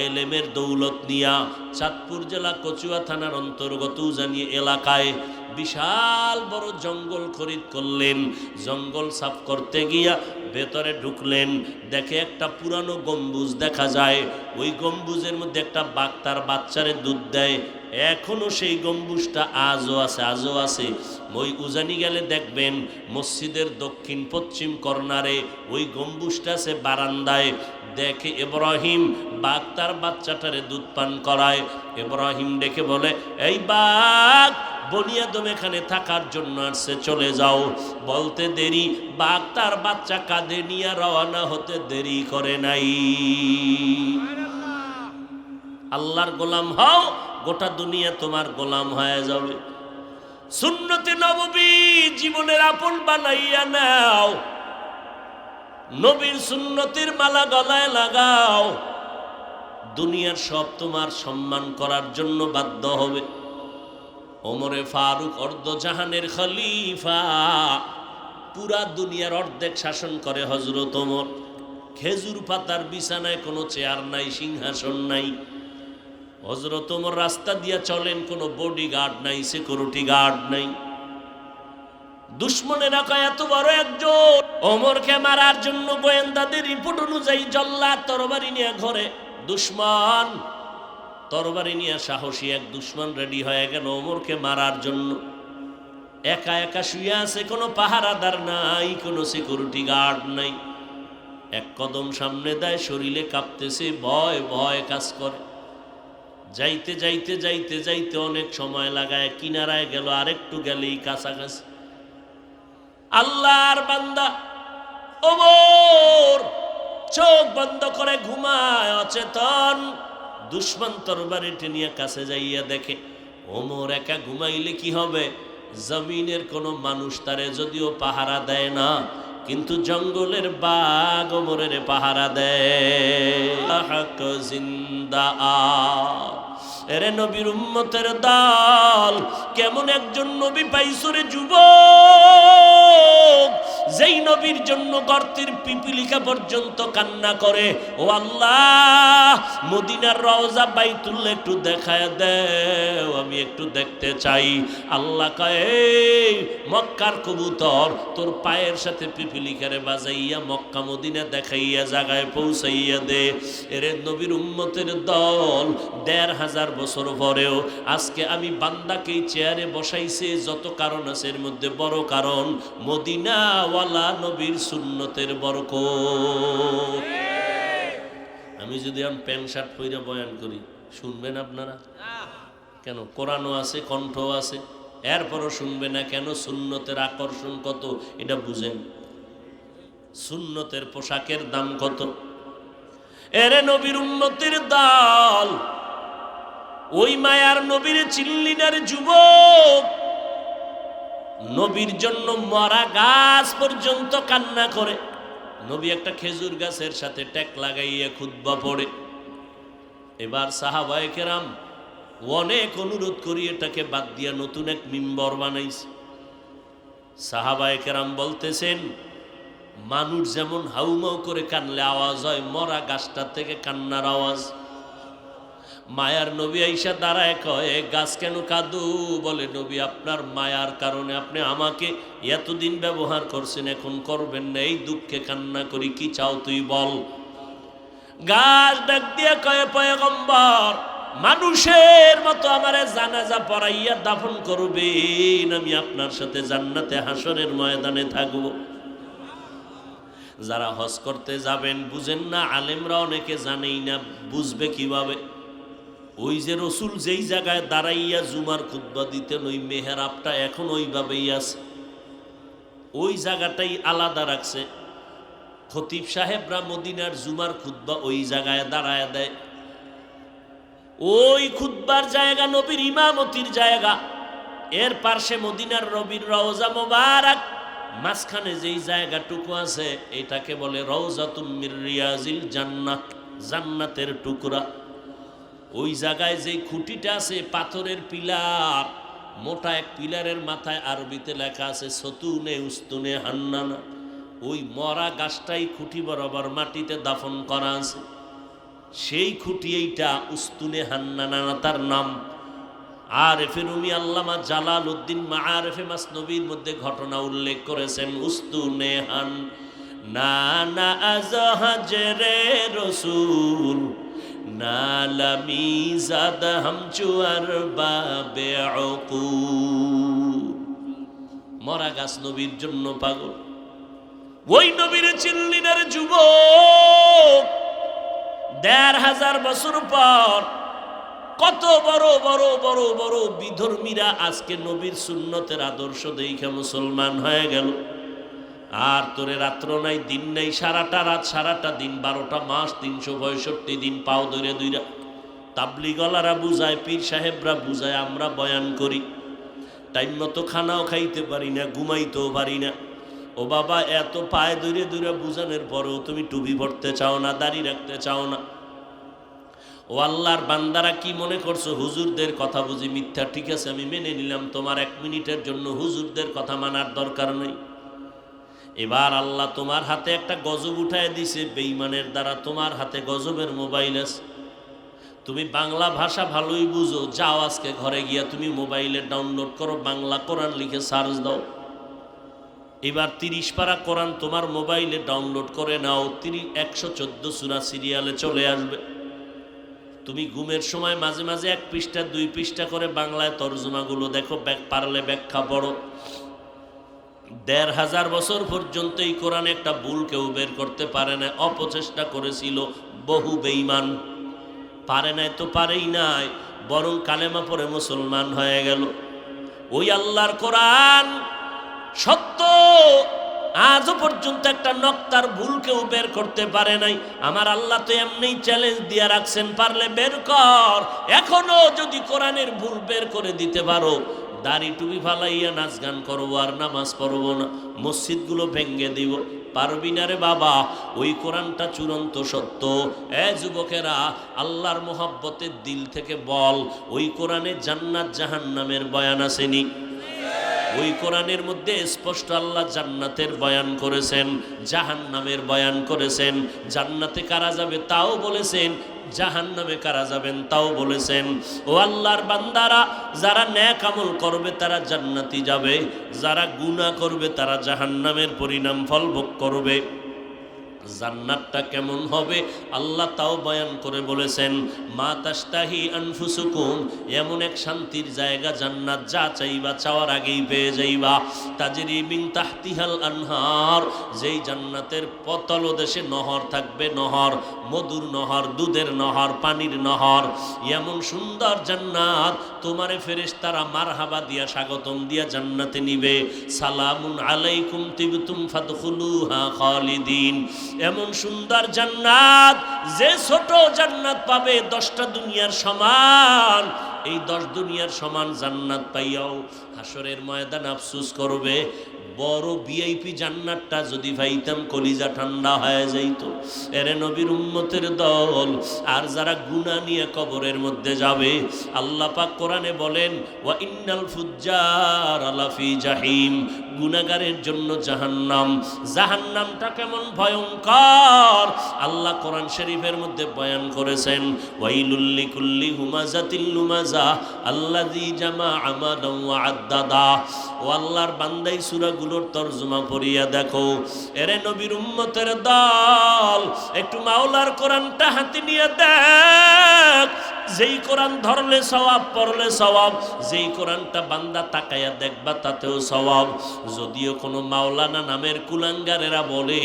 এলেমের দৌলত নিয়া চাঁদপুর জেলা কচুয়া থানার অন্তর্গত উজানি এলাকায় বিশাল বড় জঙ্গল খরিদ করলেন। জঙ্গল সাফ করতে গিয়া ভেতরে ঢুকলেন, দেখে একটা পুরানো গম্বুজ দেখা যায়। ওই গম্বুজের মধ্যে একটা বাঘ তার বাচ্চারে দুধ দেয়। এখনো সেই গম্বুজটা আজও আছে। ওই উজানি গেলে দেখবেন মসজিদের দক্ষিণ পশ্চিম কর্নারে ওই গম্বুজটা আছে বারান্দায়। দেখে ইব্রাহিম বাঘ তার বাচ্চাটারে দুধ পান করায়। ইব্রাহিম ডেকে বলে, এই বাঘ, বনিয়াদম এখানে থাকার জন্য আসছে, চলে যাও। বলতে দেরি, বাঘ তার বাচ্চা কাঁধে নিয়ে রওনা হতে দেরি করে নাই। আল্লাহর গোলাম হও, গোটা দুনিয়া তোমার গোলাম হয়ে যাবে। সুন্নতে নববী জীবনের আপন বানাইয়া নাও। নবীর সুন্নতের মালা গলায় লাগাও। দুনিয়ার সব তোমার সম্মান করার জন্য বাধ্য হবে। ওমরে ফারুক অর্ধজাহানের খলিফা, পুরা দুনিয়ার অর্ধেক শাসন করে হযরত ওমর। খেজুর পাতার বিছানায় কোনো চেয়ার নাই, সিংহাসন নাই। হযরত ওমর রাস্তা দিয়া চলেন, কোনো বডিগার্ড নাই, সিকিউরিটি গার্ড নাই। দুশ্মনেরা কয়, এত বড় একজন ওমরকে মারার জন্য গোয়েন্দাদের রিপোর্ট অনুযায়ী জল্লাদ তরবারি নিয়ে ঘরে। দুশ্মন তরবারি নিয়ে সাহসী এক দুশ্মন রেডি হয়ে গেল ওমরকে মারার জন্য। একা একা শুয়ে আছে, কোনো পাহারাদার নাই, কোনো সিকিউরিটি গার্ড নাই। এক কদম সামনে দেয়, শরীরে কাঁপতেছে, ভয় ভয় কাজ করে। যাইতে যাইতে যাইতে যাইতে অনেক সময় লাগায়, কিনারায় গেল, আরেকটু গেলেই কাছাকাছি। আল্লাহর বান্দা ওমর চোখ বন্ধ করে ঘুমায়, অচেতন। দুশ্মন তরবারিটি নিয়ে কাছে যাইয়া দেখে ওমর একা ঘুমাইলে কি হবে, জমিনের কোনো মানুষ তারে যদিও পাহারা দেয় না, কিন্তু জঙ্গলের বাঘ ওমরের পাহারা দেয়। জিন্দা এরে নবীর উম্মতের দল, কেমন একজন নবী পাইছো রে যুবক, যেই নবীর জন্য গর্তের পিপিলিকা পর্যন্ত কান্না করে, ও আল্লাহ মদিনার রওজা বাইতুল্লাহ একটু দেখায় দেও, আমি একটু দেখতে চাই। আল্লাহ কয়, এই মক্কার কবুতর তোর পায়ের সাথে পিপিলিকারে বাজাইয়া মক্কা মদিনা দেখাইয়া জায়গায় পৌঁছাইয়া দে। এরে নবীর উম্মতের দল ১৫০০ বছর পরেও আজকে আমি বান্দাকে চেয়ারে বসাইছে, যত কারণ আছে এর মধ্যে বড় কারণ মদিনাওয়ালা নবীর সুন্নতের বরকত। আমি যদি আমি প্যান্ট শার্ট পরে বয়ান করি, শুনবেন আপনারা? কেন? কোরআনও আছে, কণ্ঠও আছে, এরপরও শুনবে না কেন? সুন্নতের আকর্ষণ কত এটা বুঝেন। সুন্নতের পোশাকের দাম কত? এরে নবীর উম্মতের দল, ওই মায়ার নবীর চিল্লিনার যুবক নবীর জন্য মরা গাছ পর্যন্ত কান্না করে। নবী একটা খেজুর গাছের সাথে ট্যাক লাগাইয়া খুতবা পড়ে। এবার সাহাবায়ে কেরাম অনেক অনুরোধ করি এটাকে বাদ দিয়া নতুন এক মিম্বর বানাইছে। সাহাবায়ে কেরাম বলতেছেন, মানুষ যেমন হাউমাউ করে কানলে আওয়াজ হয়, মরা গাছটা থেকে কান্নার আওয়াজ। মায়ার নবী আইসা দাঁড়ায় কয়, গাছ কেন কাঁদু? বলে, নবী আপনার মায়ার কারণে আপনি আমাকে এতদিন ব্যবহার করছেন, এখন করবেন না, এই দুঃখে কান্না করি, কি চাও তুই বল। গাছ ডাক দিয়া কয়, পয়গম্বর মানুষের মতো আমারে জানাজা পড়াইয়া দাফন করবেন, আমি আপনার সাথে জান্নাতে হাসরের ময়দানে থাকবো। যারা হজ করতে যাবেন বুঝেন না, আলেমরা অনেকে জানেই না, বুঝবে কিভাবে? ওই যে রসুল যেই জায়গায় দাঁড়াইয়া জুমার খুতবা দিতেন, ওই মেহরাবটা এখন ওইভাবেই আছে, ওই জায়গাটাই আলাদা রাখছে। খতিব সাহেবরা মদিনার জুমার খুতবা ওই জায়গায় দাঁড়ায় দেয়। ওই খুতবার জায়গা নবীর ইমামতির জায়গা, এর পাশে মদিনার নবীর রওজা মোবারক, মাঝখানে যেই জায়গাটুকু আছে এটাকে বলে রওজাতুম মির রিয়াজিল জান্নাহ, জান্নাতের টুকরা। ওই জায়গায় যেই খুঁটিটা আছে পাথরের পিলার, মোটা এক পিলারের মাথায় আরবিতে লেখা আছে সতুনে উস্তুনে হান্নানা। ওই মরা গাছটাই খুঁটি বরাবর মাটিতে দাফন করা আছে, সেই খুঁটি এইটা উস্তুনে হান্নানা তার নাম। আরেফে রুমি আল্লামা জালাল উদ্দিন মাআরিফে মাসনবীর মধ্যে ঘটনা উল্লেখ করেছেন, উস্তুনে হান নানা আজহাজরে রসুল নালামি জাদ হামচুয়ার বাবে উকুল। মরা গাছ নবীর জন্য পাগল। ওই নবীর চিল্লিনার যুবক ১৫০০ বছর পর কত বড় বড় বড় বড় বিধর্মীরা আজকে নবীর সুন্নতের আদর্শ দেখে মুসলমান হয়ে গেল। আর তোরে রাত্র নাই দিন নাই, সারাটা রাত সারাটা দিন, ১২টা মাস ৩৬৫ দিন পাও ধরে দুইরা তাবলিগলারা বুঝায়, পীর সাহেবরা বুঝায়, আমরা বয়ান করি, টাইম মতো খানাও খাইতে পারি না, ঘুমাইতেও পারি না। ও বাবা, এত পায়ে ধরে ধরে বুঝানোর পরেও তুমি টুপি পড়তে চাও না, দাড়ি রাখতে চাও না। ও আল্লাহর বান্দারা কি মনে করছো হুজুরদের কথা বুঝি মিথ্যা? ঠিক আছে, আমি মেনে নিলাম, তোমার 1 মিনিটের জন্য হুজুরদের কথা মানার দরকার নেই। এবার আল্লাহ তোমার হাতে একটা গজব উঠায় দিছে বেঈমানের দ্বারা, তোমার হাতে গজবের মোবাইল আছে, তুমি বাংলা ভাষা ভালোই বুঝো, যাও আজকে ঘরে গিয়া তুমি মোবাইলে ডাউনলোড করো, বাংলা কোরআন লিখে সার্চ দাও। এবার 30 পারা কোরআন তোমার মোবাইলে ডাউনলোড করে নাও, 114 সূরা সিরিয়ালে চলে আসবে। তুমি ঘুমের সময় মাঝে মাঝে 1 পৃষ্ঠা 2 পৃষ্ঠা করে বাংলায় তর্জমাগুলো দেখো, পারলে ব্যাখ্যা পড়ো। ১৫০০ বছর পর্যন্ত এই কোরআনে একটা ভুল কেউ বের করতে পারে না, অপচেষ্টা করেছিল বহু বেঈমান, পারে নাই তো পারেই নাই, বরং কালেমা পড়ে মুসলমান হয়ে গেল। ওই আল্লাহর কোরআন সত্য, আজও পর্যন্ত একটা নক্তার ভুল কেউ বের করতে পারে নাই। আমার আল্লাহ তো এমনিই চ্যালেঞ্জ দিয়ে রাখছেন, পারলে বের কর। এখনো যদি কোরআনের ভুল বের করে দিতে পারো, দাড়ি টুপি ফালাইয়া নাচ গান করবো আর নামাজ পড়বো না, মসজিদগুলো ভেঙ্গে দিব, পারবি না রে বাবা। ওই কোরআনটা চূড়ান্ত সত্য। যুবকেরা, আল্লাহর মোহাব্বতের দিল থেকে বল, ওই কোরআনে জান্নাত জাহান্নামের বয়ান আসেনি? ওই কোরআনের মধ্যে স্পষ্ট আল্লাহ জান্নাতের বয়ান করেছেন, জাহান্নামের বয়ান করেছেন। জান্নাতে কারা যাবে তাও বলেছেন, জাহান্নামে কারা যাবেন তাও বলেছেন। ও আল্লাহর বান্দারা, যারা নেক আমল করবে তারা জান্নাতি যাবে, যারা গুনাহ করবে তারা জাহান্নামের পরিণাম ফল ভোগ করবে। জান্নাতটা কেমন হবে আল্লাহ তাও বয়ান করে বলেছেন, মা তাশতাহি আনফুসুকুম, এমন এক শান্তির জায়গা জান্নাত, যা চাইবা চাওয়ার আগেই পেয়ে যাইবা। তাজরি মিন তাহতিহাল আনহার, যেই জান্নাতের তলদেশে নহর থাকবে, নহর, মধুর নহর, দুধের নহর, পানির নহর। এমন সুন্দর জান্নাত, তোমারে ফেরেশতারা মারহাবা দিয়া স্বাগতম দিয়া জান্নাতে নিবে। সালামুন আলাইকুম তিবতুম ফাদখুলুহা খালিদিন। এমন সুন্দর জান্নাত, যে ছোট জান্নাত পাবে 10টা দুনিয়ার সমান, এই 10 দুনিয়ার সমান জান্নাত পাইয়াও হাসরের ময়দান আফসোস করবে, বড় ভিআইপি জান্নাতটা যদি পাইতাম কলিজা ঠান্ডা হয়ে যাইত। এরে নবীর উম্মতের দল, আর যারা গুনাহ নিয়ে কবরের মধ্যে যাবে, আল্লাহ পাক কোরআনে বলেন, ওয়া ইন্নাল ফুজ্জার লাফি জাহিম, গুনাহগারের জন্য জাহান্নাম। জাহান্নামটা কেমন ভয়ঙ্কর আল্লাহ কোরআন শরীফের মধ্যে বয়ান করেছেন। ওয়াইলুল লিকুল্লি হুমাজাতিল লুমাজা আল্লাযী জামাআ মালান ওয়া আদ্দাদা। ও আল্লাহর বান্দাই সূরাগুলোর তরজমা পড়িয়া দেখো। এরে নবীর উম্মতের দল, একটু মাওলার কোরআনটা হাতে নিয়ে দেখ। যেই কোরআন ধরলে সওয়াব, পড়লে সওয়াব। যেই কোরআনটা বান্দা তাকায়া দেখবা তাতেও সওয়াব। যদিও কোনো মাওলানা নামের কুলাঙ্গারেরা বলে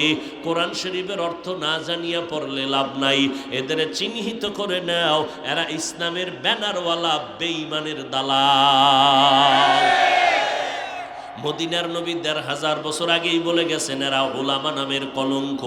কোরআন শরীফের অর্থ না জানিয়া পড়লে লাভ নাই, এদের চিহ্নিত করে নাও, এরা ইসলামের ব্যানারওয়ালা বেঈমানের দালাল। মদিনার নবী ১৫০০ বছর আগেই বলে গেছেন, এরা উলামা নামের কলঙ্ক।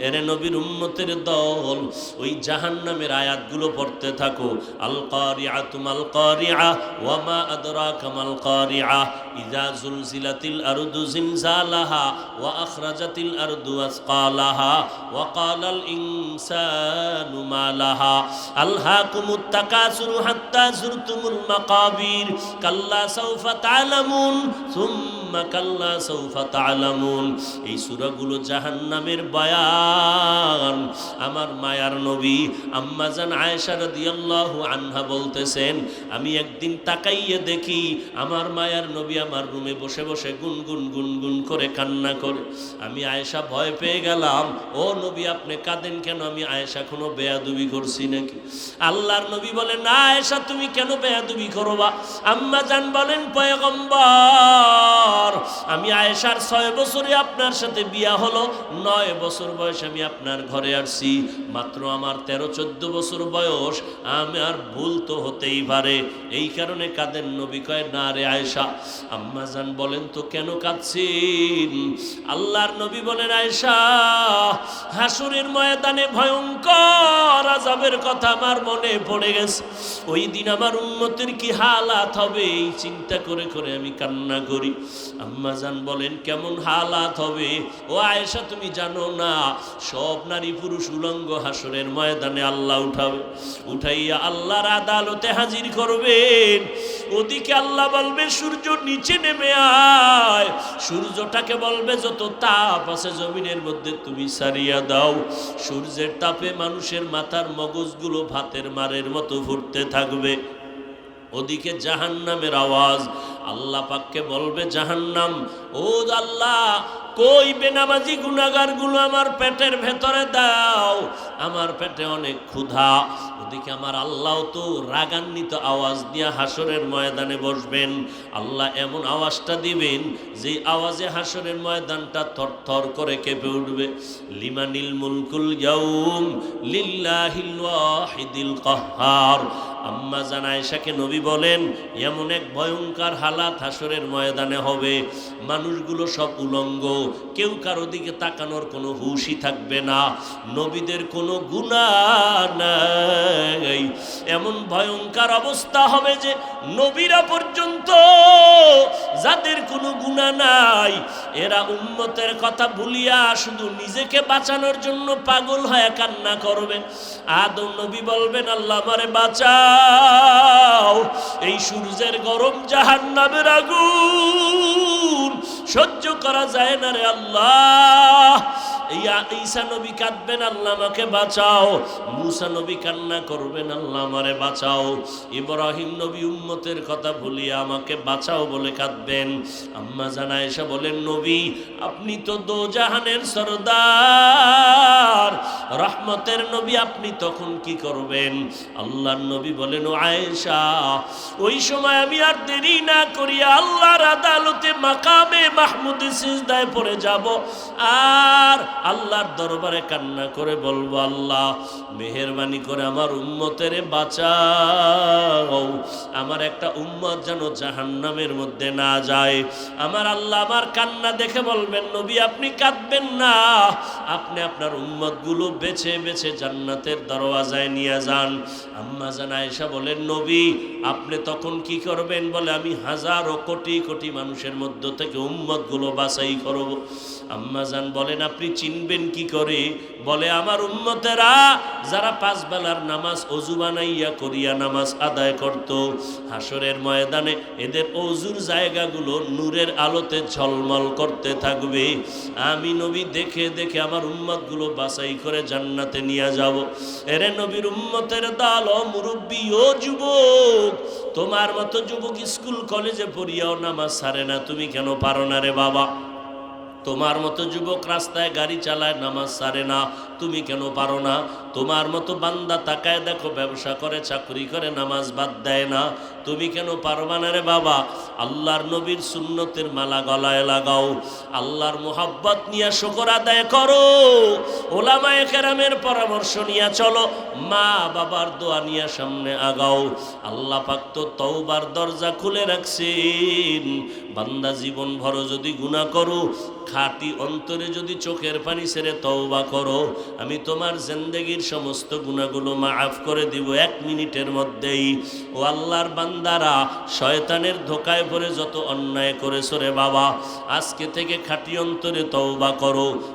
এরে নবীর উম্মতের দল, ওই জাহান্নামের আয়াতগুলো পড়তে থাকো। আল কারিআতু মাল কারিআ ওয়া মা আদরাকা মাল কারিআ ইযা যুলজিলাতিল আরদু জিলজালাহা ওয়া আখরাজাতিল আরদু আসকালাহা ওয়া ক্বালাল ইনসানু মা লাহা আলহাকুমুত তাকাসুরু হাত্তা যুরতুমুল মাকাবির কাল্লা সাউফা তা'লামুন সুম্মা কাল্লা সাউফা তা'লামুন। এই সূরাগুলো জাহান্নামের বয়ান। আমার মায়ার নবী আম্মা জান আয়েশা রাদিয়াল্লাহু আনহা বলতেছেন, আমি একদিন তাকাইয়ে দেখি আমার মায়ার নবী আমার রুমে বসে বসে গুনগুন গুনগুন করে কান্না করে। আমি আয়েশা ভয় পেয়ে গেলাম, ও নবী আপনি কাঁদেন কেন? আমি আয়েশা কোনো বেয়াদবি করছি নাকি? আল্লাহর নবী বলেন, না আয়েশা তুমি কেন বেয়াদবি করবা? আম্মা জান বলেন, পয়গম্বর আমি আয়েশার 6 বছরে আপনার সাথে বিয়া হলো, 9 বছর বয়স আমি আপনার ঘরে আসছি, মাত্র আমার 13-14 বছর বয়স, আমার ভুল তো হতেই পারে, এই কারণে কাঁদেন। নবী কয়, না রে আয়েশা। আম্মা জান বলেন, তো কেন কাঁদছেন? আল্লাহর নবী বলেন, আয়েশা হাসরের ময়দানে ভয়ঙ্কর আযাবের কথা আমার মনে পড়ে গেছে। ওই দিন আমার উম্মতের কি হালাত হবে এই চিন্তা করে করে আমি কান্না করি। আম্মা জান বলেন, কেমন হালাত হবে? ও আয়েশা তুমি জানো না, সব নারী পুরুষ উলঙ্গ হাসরের ময়দানে আল্লাহ উঠাবে, উঠাইয়া আল্লাহর আদালতে হাজির করবেন। ওদিকে আল্লাহ বলবে, সূর্য নিচে নেমে আয়। সূর্যটাকে বলবে, যত তাপ আছে জমিনের মধ্যে তুমি সারিয়া দাও। সূর্যের তাপে মানুষের মাথার মগজগুলো ভাতের মারের মতো ফুটতে থাকবে। ওদিকে জাহান্নামের আওয়াজ। আল্লাহ পাককে বলবে জাহান্নাম, ও আল্লাহ কই বেনামাজি গুনাহগার গুলো আমার পেটের ভেতরে দাও, আমার পেটে অনেক ক্ষুধা। ওদিকে আমার আল্লাহ তো রাগান্বিত আওয়াজ দিয়া হাসরের ময়দানে বসবেন। আল্লাহ এমন আওয়াজটা দিবেন যে আওয়াজে হাসরের ময়দানটা থরথর করে কেঁপে উঠবে। লিমানিল মুলকুল ইয়াউম লিল্লাহিল ওয়াহিদিল কাহ্হার। আম্মা জান আয়েশাকে নবী বলেন, এমন এক ভয়ঙ্কর হালাত হাসরের ময়দানে হবে, মানুষগুলো সব উলঙ্গ, কেউ কারো দিকে তাকানোর কোনো হুঁশই থাকবে না, নবীদের কোনো গুনাহ নাই। এমন ভয়ঙ্কর অবস্থা হবে যে নবীরা পর্যন্ত যাদের কোনো গুনাহ নাই, এরা উম্মতের কথা ভুলিয়া শুধু নিজেকে বাঁচানোর জন্য পাগল হয়ে কান্না করবে। আদম নবী বলবেন, আল্লাহ আমারে বাঁচাও, এই সূর্যের গরম জাহান্নামের আগুন আগুন সহ্য করা যায় না রে আল্লাহ। ঈসা নবী কাঁদবেন, আল্লাহ আমাকে বাঁচাও। মুসা নবী কান্না করবেন, আল্লাহ আমারে বাঁচাও। ইব্রাহিম নবী উম্মতের কথা ভুলিয়ে আমাকে বাঁচাও বলে কাঁদবেন। আম্মা জান আয়েশা বলেন, নবী আপনি তো দোজাহানের সরদার, রহমতের নবী, আপনি তখন কি করবেন? আল্লাহর নবী বলেন, ও আয়েশা, ওই সময় আমি আর দেরি না করিয়া আল্লাহর আদালতে মাকামে মাহমুদে সিজদায় পড়ে যাব, আর আল্লাহর দরবারে কান্না করে বলবো, আল্লাহ মেহেরবানি করে আমার উম্মতের বাঁচাও, আমার একটা উম্মত যেন জাহান্নামের মধ্যে না যায়। আমার আল্লাহ আমার কান্না দেখে বলবেন, নবী আপনি কাঁদবেন না, আপনি আপনার উম্মতগুলো বেছে বেছে জান্নাতের দরওয়াজায় নিয়ে যান। আম্মা জান আয়েশা বলেন, নবী আপনি তখন কি করবেন? বলে, আমি হাজারো কোটি কোটি মানুষের মধ্য থেকে উম্মতগুলো বাছাই করব। আম্মা জান বলেন, আপনি চিনবেন কি করে? বলে, আমার উম্মতেরা যারা 5 বেলার নামাজ ওযু বানাইয়া করিয়া নামাজ আদায় করত, হাসরের ময়দানে এদের ওযুর জায়গাগুলো নূরের আলোতে ঝলমল করতে থাকবে। আমি নবী দেখে দেখে আমার উম্মতগুলো বাছাই করে জান্নাতে নিয়ে যাব। এরে নবীর উম্মতের দল, ও মুরব্বী, ও যুবক, তোমার মতো যুবক স্কুল কলেজে পড়িয়াও নামাজ ছাড়ে না, তুমি কেন পারো না রে বাবা? তোমার মতো যুবক রাস্তায় গাড়ি চালায়, নামাজ ছাড়ে না, তুমি কেন পারো না? তোমার মতো বান্দা তাকায় দেখো, ব্যবসা করে, চাকরি করে, নামাজ বাদ দেয় না, তুমি কেন পারবা না রে বাবা? আল্লাহর নবীর সুন্নতের মালা গলায় লাগাও, আল্লাহর মুহাব্বত নিয়ে শুকর আদায় করো, ওলামায়ে কেরামের পরামর্শ নিয়ে চলো, মা বাবার দোয়া নিয়ে সামনে আগাও। আল্লাহ পাক তো তওবার দরজা খুলে রাখছেন। বান্দা জীবন ভর যদি গুনাহ করো, খাঁটি অন্তরে যদি চোখের পানি ছেড়ে তওবা করো, আমি তোমার জিন্দেগীর সমস্ত গুনাহগুলো মাফ করে দিব 1 মিনিটের মধ্যেই। ও আল্লাহর বান্দারা, শয়তানের ধোকায় পড়ে যত অন্যায় করেছো রে বাবা, আজকে থেকে খাঁটি অন্তরে তওবা করো।